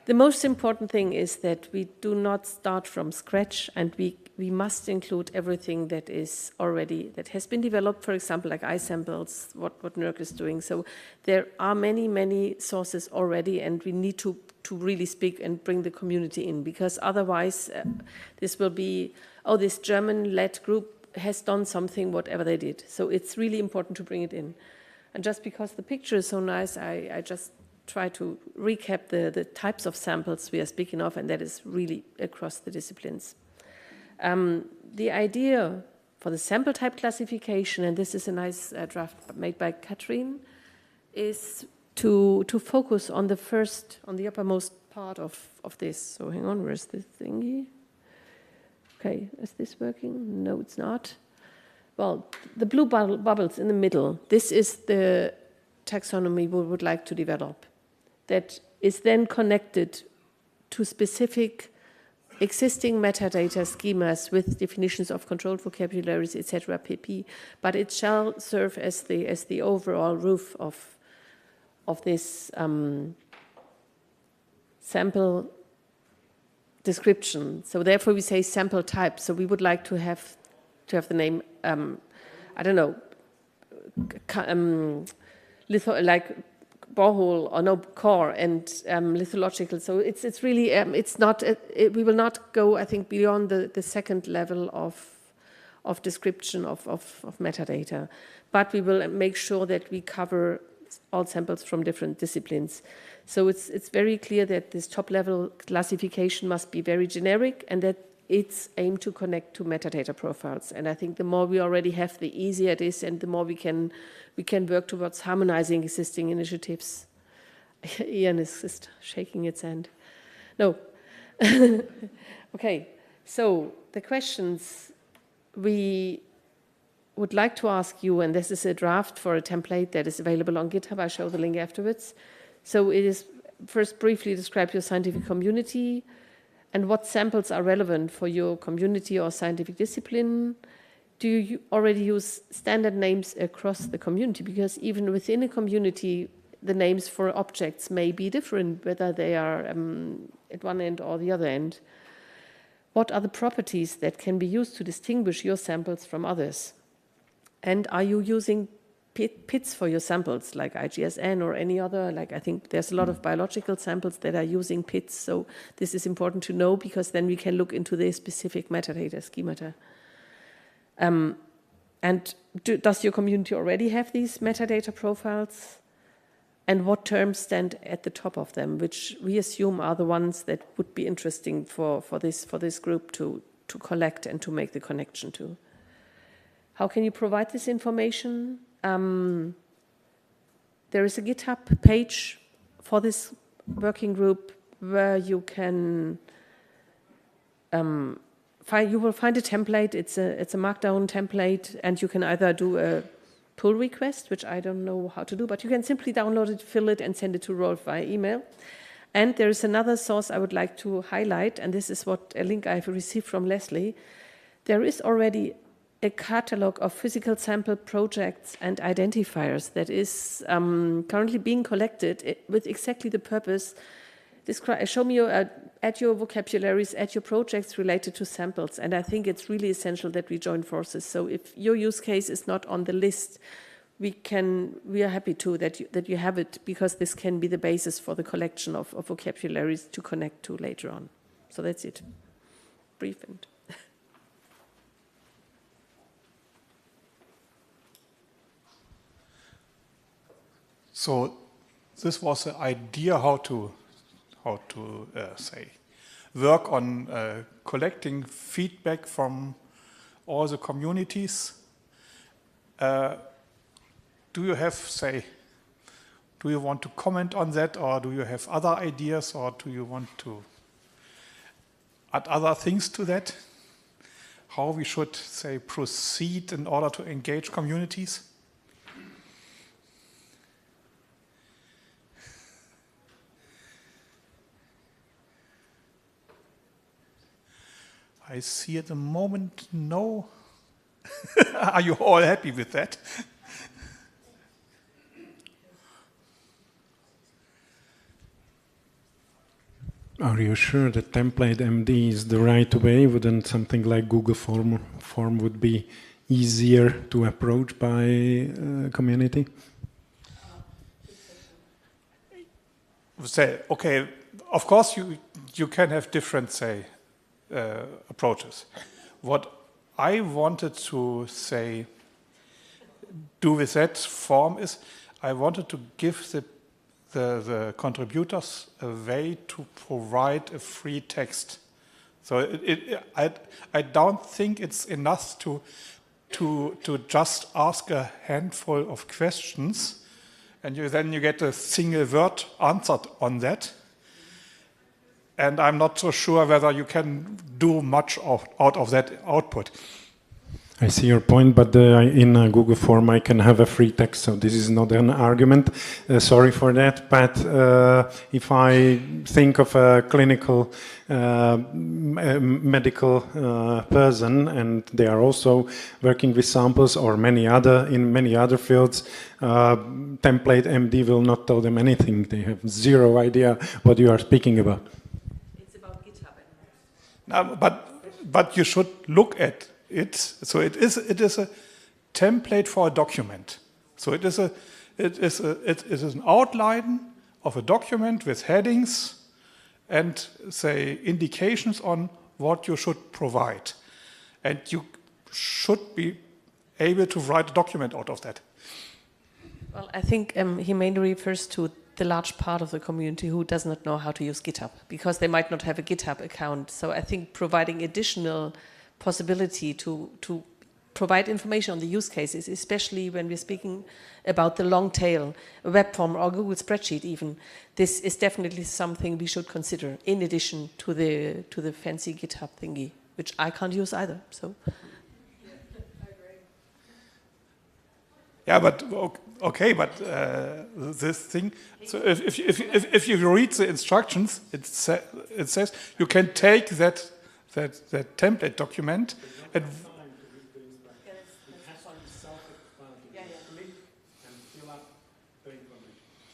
The most important thing is that we do not start from scratch, and we must include everything that is already, that has been developed, for example, like iSamples, what NERC is doing. So there are many, many sources already, and we need to really speak and bring the community in, because otherwise this will be, oh, this German-led group has done something, whatever they did. So it's really important to bring it in. And just because the picture is so nice, I just try to recap the types of samples we are speaking of, and that is really across the disciplines. The idea for the sample type classification, and this is a nice draft made by Katrin, is to focus on the uppermost part of this. So hang on, where's this thingy? Okay, is this working? No, it's not. Well, the blue bubbles in the middle, this is the taxonomy we would like to develop. That is then connected to specific existing metadata schemas with definitions of controlled vocabularies, etc., pp. But it shall serve as the overall roof of this sample description. So therefore we say sample type. So we would like to have the name, I don't know, like borehole or no core and lithological. So it's really it's not we will not go, I think, beyond the second level of description of metadata, but we will make sure that we cover all samples from different disciplines. So it's very clear that this top level classification must be very generic, and that it's aimed to connect to metadata profiles. And I think the more we already have, the easier it is, and the more we can work towards harmonizing existing initiatives. Ian is just shaking its hand. No. Okay, so the questions we would like to ask you, and this is a draft for a template that is available on GitHub. I'll show the link afterwards. So it is first briefly describe your scientific community and what samples are relevant for your community or scientific discipline. Do you already use standard names across the community? Because even within a community, the names for objects may be different, whether they are at one end or the other end. What are the properties that can be used to distinguish your samples from others? And are you using PITs for your samples, like IGSN or any other? Like, I think there's a lot of biological samples that are using PITs, so this is important to know, because then we can look into the specific metadata schemata. And does your community already have these metadata profiles? And what terms stand at the top of them, which we assume are the ones that would be interesting for this group to collect and to make the connection to? How can you provide this information? There is a GitHub page for this working group where you can you will find a template. It's a markdown template, and you can either do a pull request, which I don't know how to do, but you can simply download it, fill it, and send it to Rolf via email. And there is another source I would like to highlight, and this is a link I've received from Leslie. There is already a catalog of physical sample projects and identifiers that is currently being collected with exactly the purpose. Show me add your vocabularies, add your projects related to samples, and I think it's really essential that we join forces. So if your use case is not on the list, we are happy that you have it, because this can be the basis for the collection of vocabularies to connect to later on. So that's it. Brief and. So this was the idea how to work on collecting feedback from all the communities. Do you want to comment on that, or do you have other ideas, or do you want to add other things to that? How we should proceed in order to engage communities? I see at the moment no. Are you all happy with that? Are you sure that template MD is the right way? Wouldn't something like Google form would be easier to approach by community? Okay, of course you can have different approaches. What I wanted to do with that form is I wanted to give the contributors a way to provide a free text. So I don't think it's enough to just ask a handful of questions and then you get a single word answered on that. And I'm not so sure whether you can do much out of that output. I see your point, but in a Google form I can have a free text, so this is not an argument. Sorry for that, but if I think of a clinical medical person, and they are also working with samples or in many other fields, template MD will not tell them anything. They have zero idea what you are speaking about. But you should look at it. So it is a template for a document. So it is an outline of a document with headings and indications on what you should provide, and you should be able to write a document out of that. Well, I think he mainly refers to the large part of the community who does not know how to use GitHub, because they might not have a GitHub account. So I think providing additional possibility to provide information on the use cases, especially when we're speaking about the long tail, a web form or Google spreadsheet even, this is definitely something we should consider in addition to the fancy GitHub thingy, which I can't use either. So. Yeah, but Okay, but this thing. So if you read the instructions, it says you can take that template document and.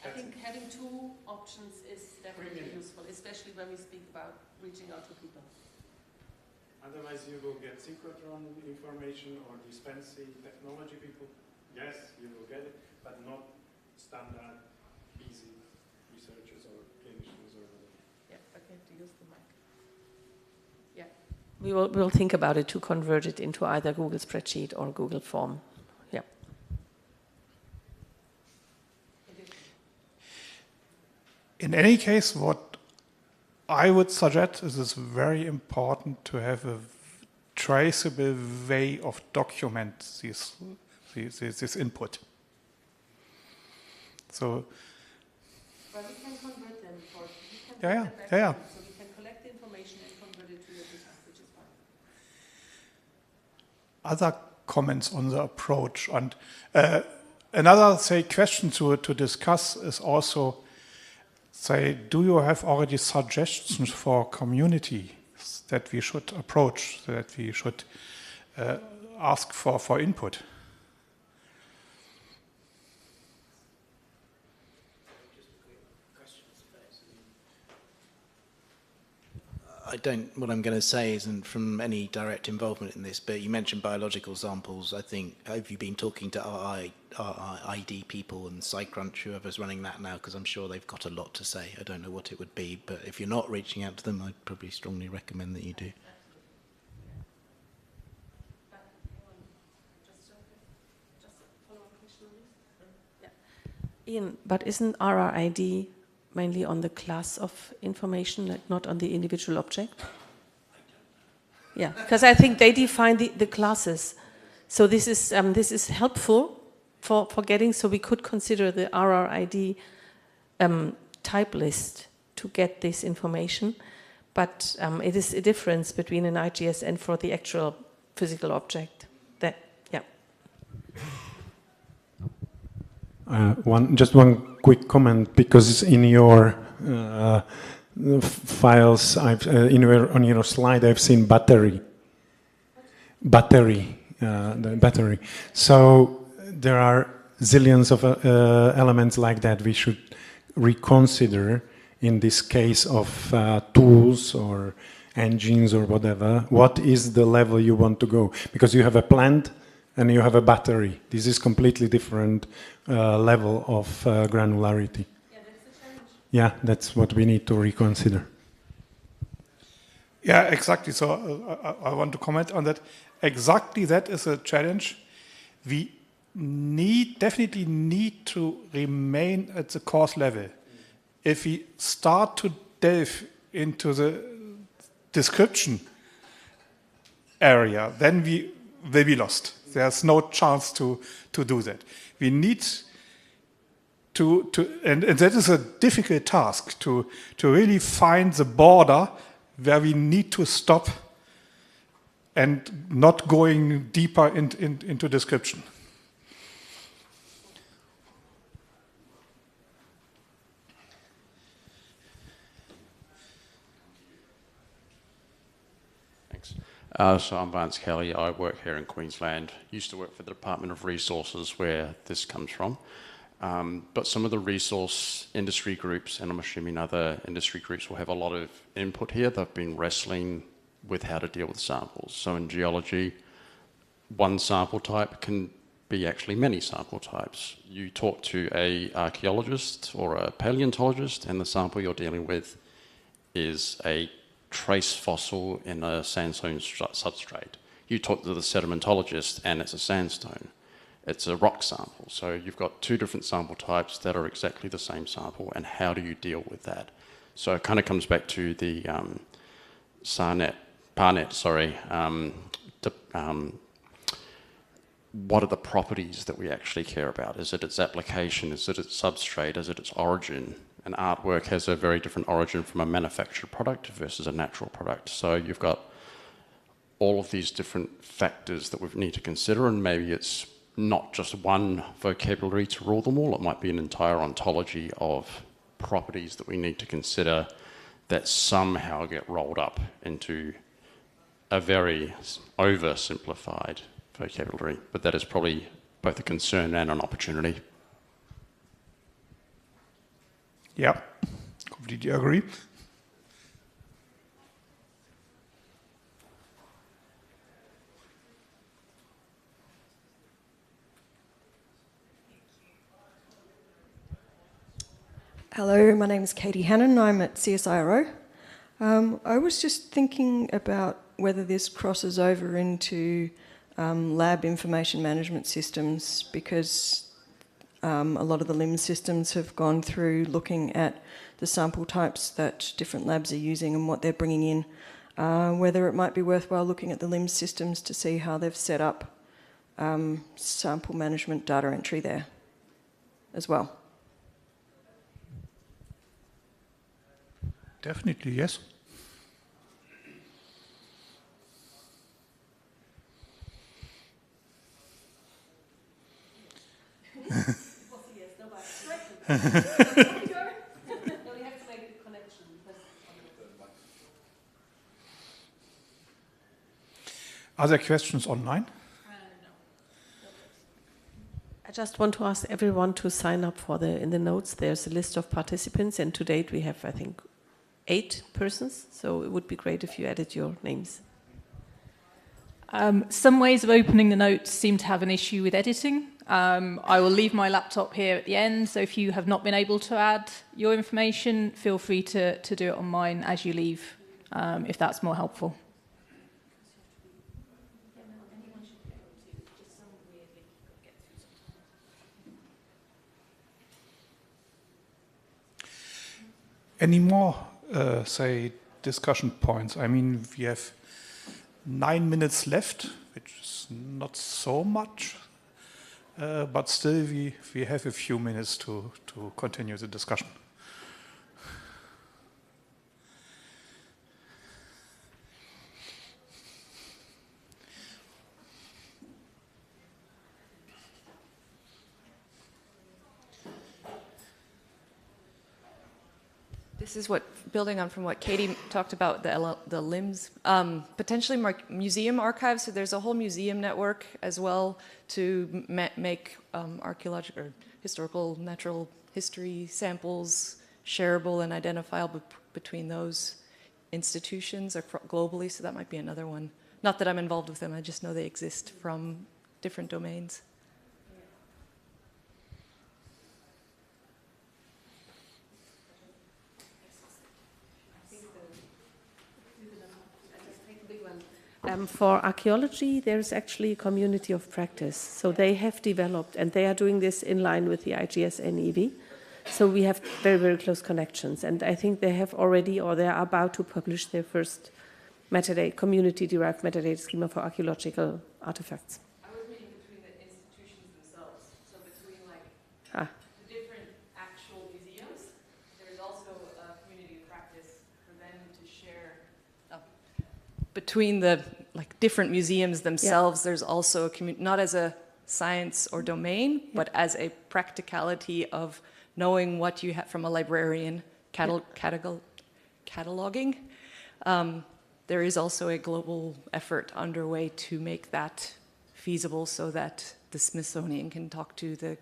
I think having two options is definitely useful, especially when we speak about reaching out to people. Otherwise, you will get synchrotron information or dispensing technology people. Yes, you will get it, but not standard, easy researchers or clinicians or whatever. Yeah, okay, to use the mic. Yeah, we'll think about it to convert it into either Google Spreadsheet or Google Form. Yeah. In any case, what I would suggest is it's very important to have a traceable way of document this input. So. But we can convert them for. Yeah. So we can collect the information and convert it to your data, which is fine. Other comments on the approach, and another question to discuss is also. Say, do you have already suggestions for communities that we should approach, that we should ask for input? What I'm going to say isn't from any direct involvement in this, but you mentioned biological samples. I think, have you been talking to RID people and SciCrunch, whoever's running that now, because I'm sure they've got a lot to say. I don't know what it would be, but if you're not reaching out to them, I'd probably strongly recommend that you do. Ian, but isn't RRID mainly on the class of information, like not on the individual object? Yeah, because I think they define the classes. So this is helpful for getting. So we could consider the RRID type list to get this information, but it is a difference between an IGSN for the actual physical object. That yeah. Just one quick comment, because in your files, on your slide, I've seen battery. The battery. So there are zillions of elements like that we should reconsider in this case of tools or engines or whatever. What is the level you want to go? Because you have a plant and you have a battery. This is completely different level of granularity. Yeah, that's the challenge. Yeah, that's what we need to reconsider. Yeah, exactly. So I want to comment on that. Exactly, that is a challenge. We definitely need to remain at the course level. If we start to delve into the description area, then we will be lost. There's no chance to do that. We need to and that is a difficult task, to really find the border where we need to stop and not going deeper into description. So I'm Vance Kelly. I work here in Queensland. Used to work for the Department of Resources, where this comes from. But some of the resource industry groups, and I'm assuming other industry groups, will have a lot of input here. They've been wrestling with how to deal with samples. So in geology, one sample type can be actually many sample types. You talk to an archaeologist or a paleontologist, and the sample you're dealing with is a trace fossil in a sandstone substrate. You talk to the sedimentologist and it's a sandstone. It's a rock sample. So you've got two different sample types that are exactly the same sample, and how do you deal with that? So it kind of comes back to the what are the properties that we actually care about? Is it its application? Is it its substrate? Is it its origin? And artwork has a very different origin from a manufactured product versus a natural product. So you've got all of these different factors that we need to consider, and maybe it's not just one vocabulary to rule them all. It might be an entire ontology of properties that we need to consider that somehow get rolled up into a very oversimplified vocabulary. But that is probably both a concern and an opportunity. Yeah, completely agree. Hello, my name is Katie Hannon. I'm at CSIRO. I was just thinking about whether this crosses over into lab information management systems, because a lot of the LIMS systems have gone through looking at the sample types that different labs are using and what they're bringing in. Whether it might be worthwhile looking at the LIMS systems to see how they've set up sample management data entry there as well. Definitely, yes. Are there questions online? I just want to ask everyone to sign up for in the notes. There's a list of participants, and to date we have, I think, 8 persons. So it would be great if you added your names. Some ways of opening the notes seem to have an issue with editing. I will leave my laptop here at the end, so if you have not been able to add your information, feel free to do it on mine as you leave, if that's more helpful. Any more, say, discussion points? I mean, we have 9 minutes left, which is not so much, but still we have a few minutes to continue the discussion. This is building on from what Katie talked about, the LIMS, potentially museum archives. So there's a whole museum network as well to make archaeological or historical natural history samples shareable and identifiable between those institutions or globally. So that might be another one. Not that I'm involved with them, I just know they exist from different domains. For archaeology, there's actually a community of practice. So they have developed, and they are doing this in line with the IGSN EV. So we have very, very close connections. And I think they have already, or they are about to publish their first metadata, community-derived metadata schema for archaeological artifacts. I was meaning between the institutions themselves. So between the different actual museums, there's also a community of practice for them to share. Between the different museums themselves, there's also a community, not as a science or domain, but as a practicality of knowing what you have from a librarian cataloging. There is also a global effort underway to make that feasible so that the Smithsonian can talk to the...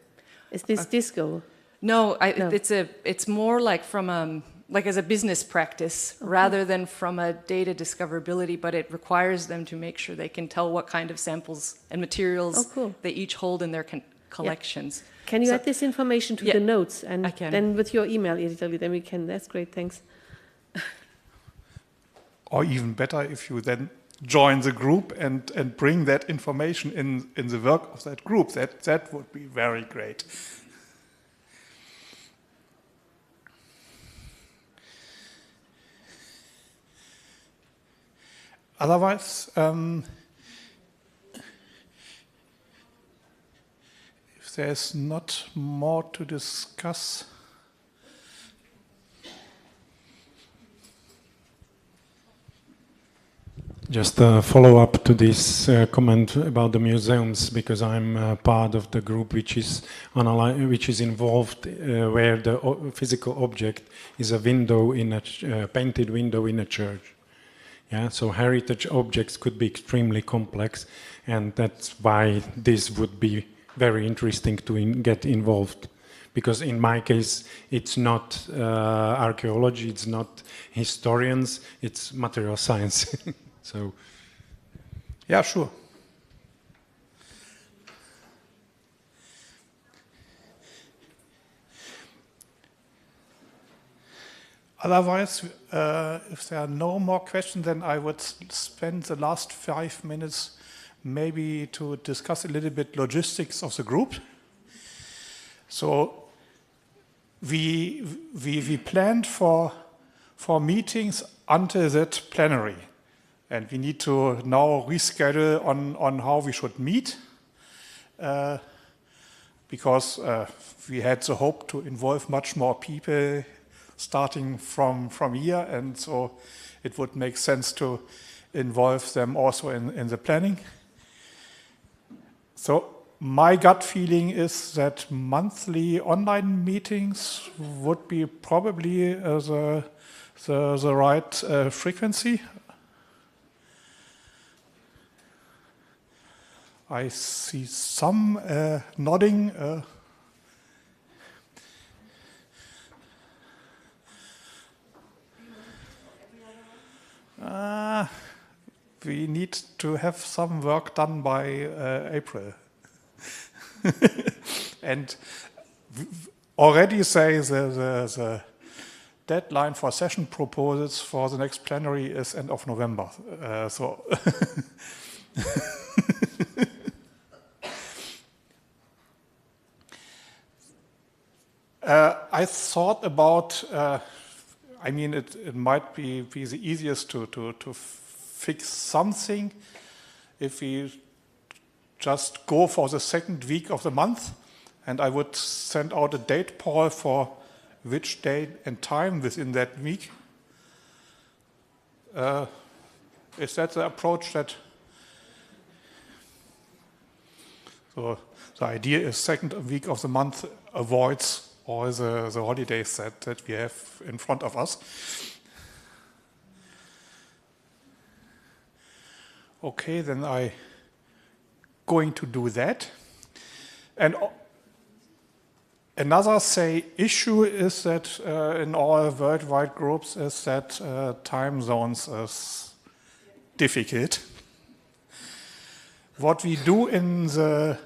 Is this DISCO? No, it's more like from as a business practice rather than from a data discoverability, but it requires them to make sure they can tell what kind of samples and materials they each hold in their collections. Yeah. Can you add this information to the notes? And I can. Then with your email, Italy, then we can. That's great, thanks. Or even better, if you then join the group and bring that information in the work of that group, that would be very great. Otherwise, if there's not more to discuss, Just a follow-up to this comment about the museums, because I'm part of the group which is involved, where the physical object is a window in a painted window in a church. Yeah, so heritage objects could be extremely complex, and that's why this would be very interesting to get involved. Because in my case, it's not archaeology, it's not historians, it's material science. So, yeah, sure. Otherwise, if there are no more questions, then I would spend the last 5 minutes maybe to discuss a little bit logistics of the group. So we planned for meetings until that plenary. And we need to now reschedule on how we should meet, because we had the hope to involve much more people starting from here, and so it would make sense to involve them also in the planning. So my gut feeling is that monthly online meetings would be probably the right frequency. I see some nodding. We need to have some work done by April. And already say the deadline for session proposals for the next plenary is end of November. So I thought about, I mean, it might be the easiest to fix something if we just go for the second week of the month, and I would send out a date poll for which day and time within that week. Is that the approach that... So the idea is second week of the month avoids all the holidays that we have in front of us. Okay, then I'm going to do that. And another, say, issue is that in all worldwide groups is that time zones is difficult. What we do in the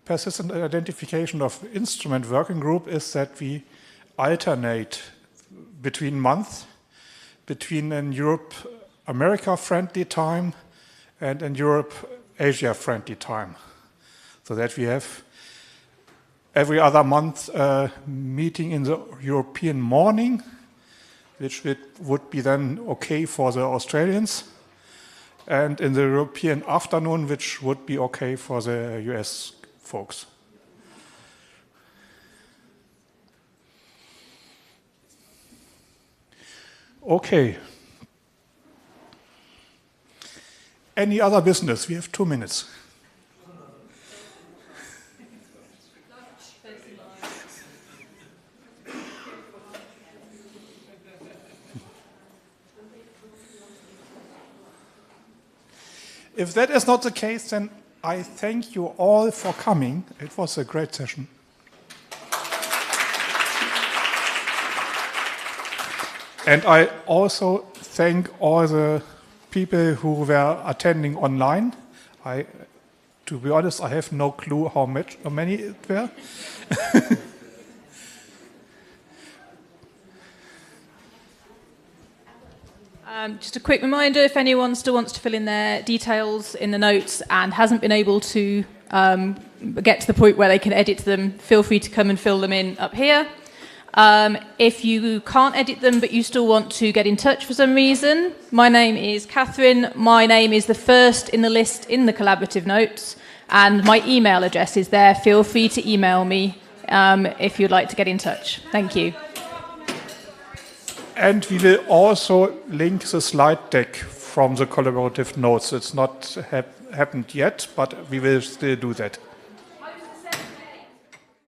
persistent identification of instrument working group is that we alternate between months, between an Europe-America friendly time and an Europe-Asia friendly time. So that we have every other month meeting in the European morning, which would be then okay for the Australians, and in the European afternoon, which would be okay for the US folks. Okay. Any other business? We have 2 minutes. If that is not the case, then I thank you all for coming. It was a great session. And I also thank all the people who were attending online. To be honest, I have no clue how many it were. Just a quick reminder, if anyone still wants to fill in their details in the notes and hasn't been able to get to the point where they can edit them, feel free to come and fill them in up here. If you can't edit them but you still want to get in touch for some reason, my name is Catherine. My name is the first in the list in the collaborative notes, and my email address is there. Feel free to email me if you'd like to get in touch. Thank you. And we will also link the slide deck from the collaborative notes. It's not happened yet, but we will still do that.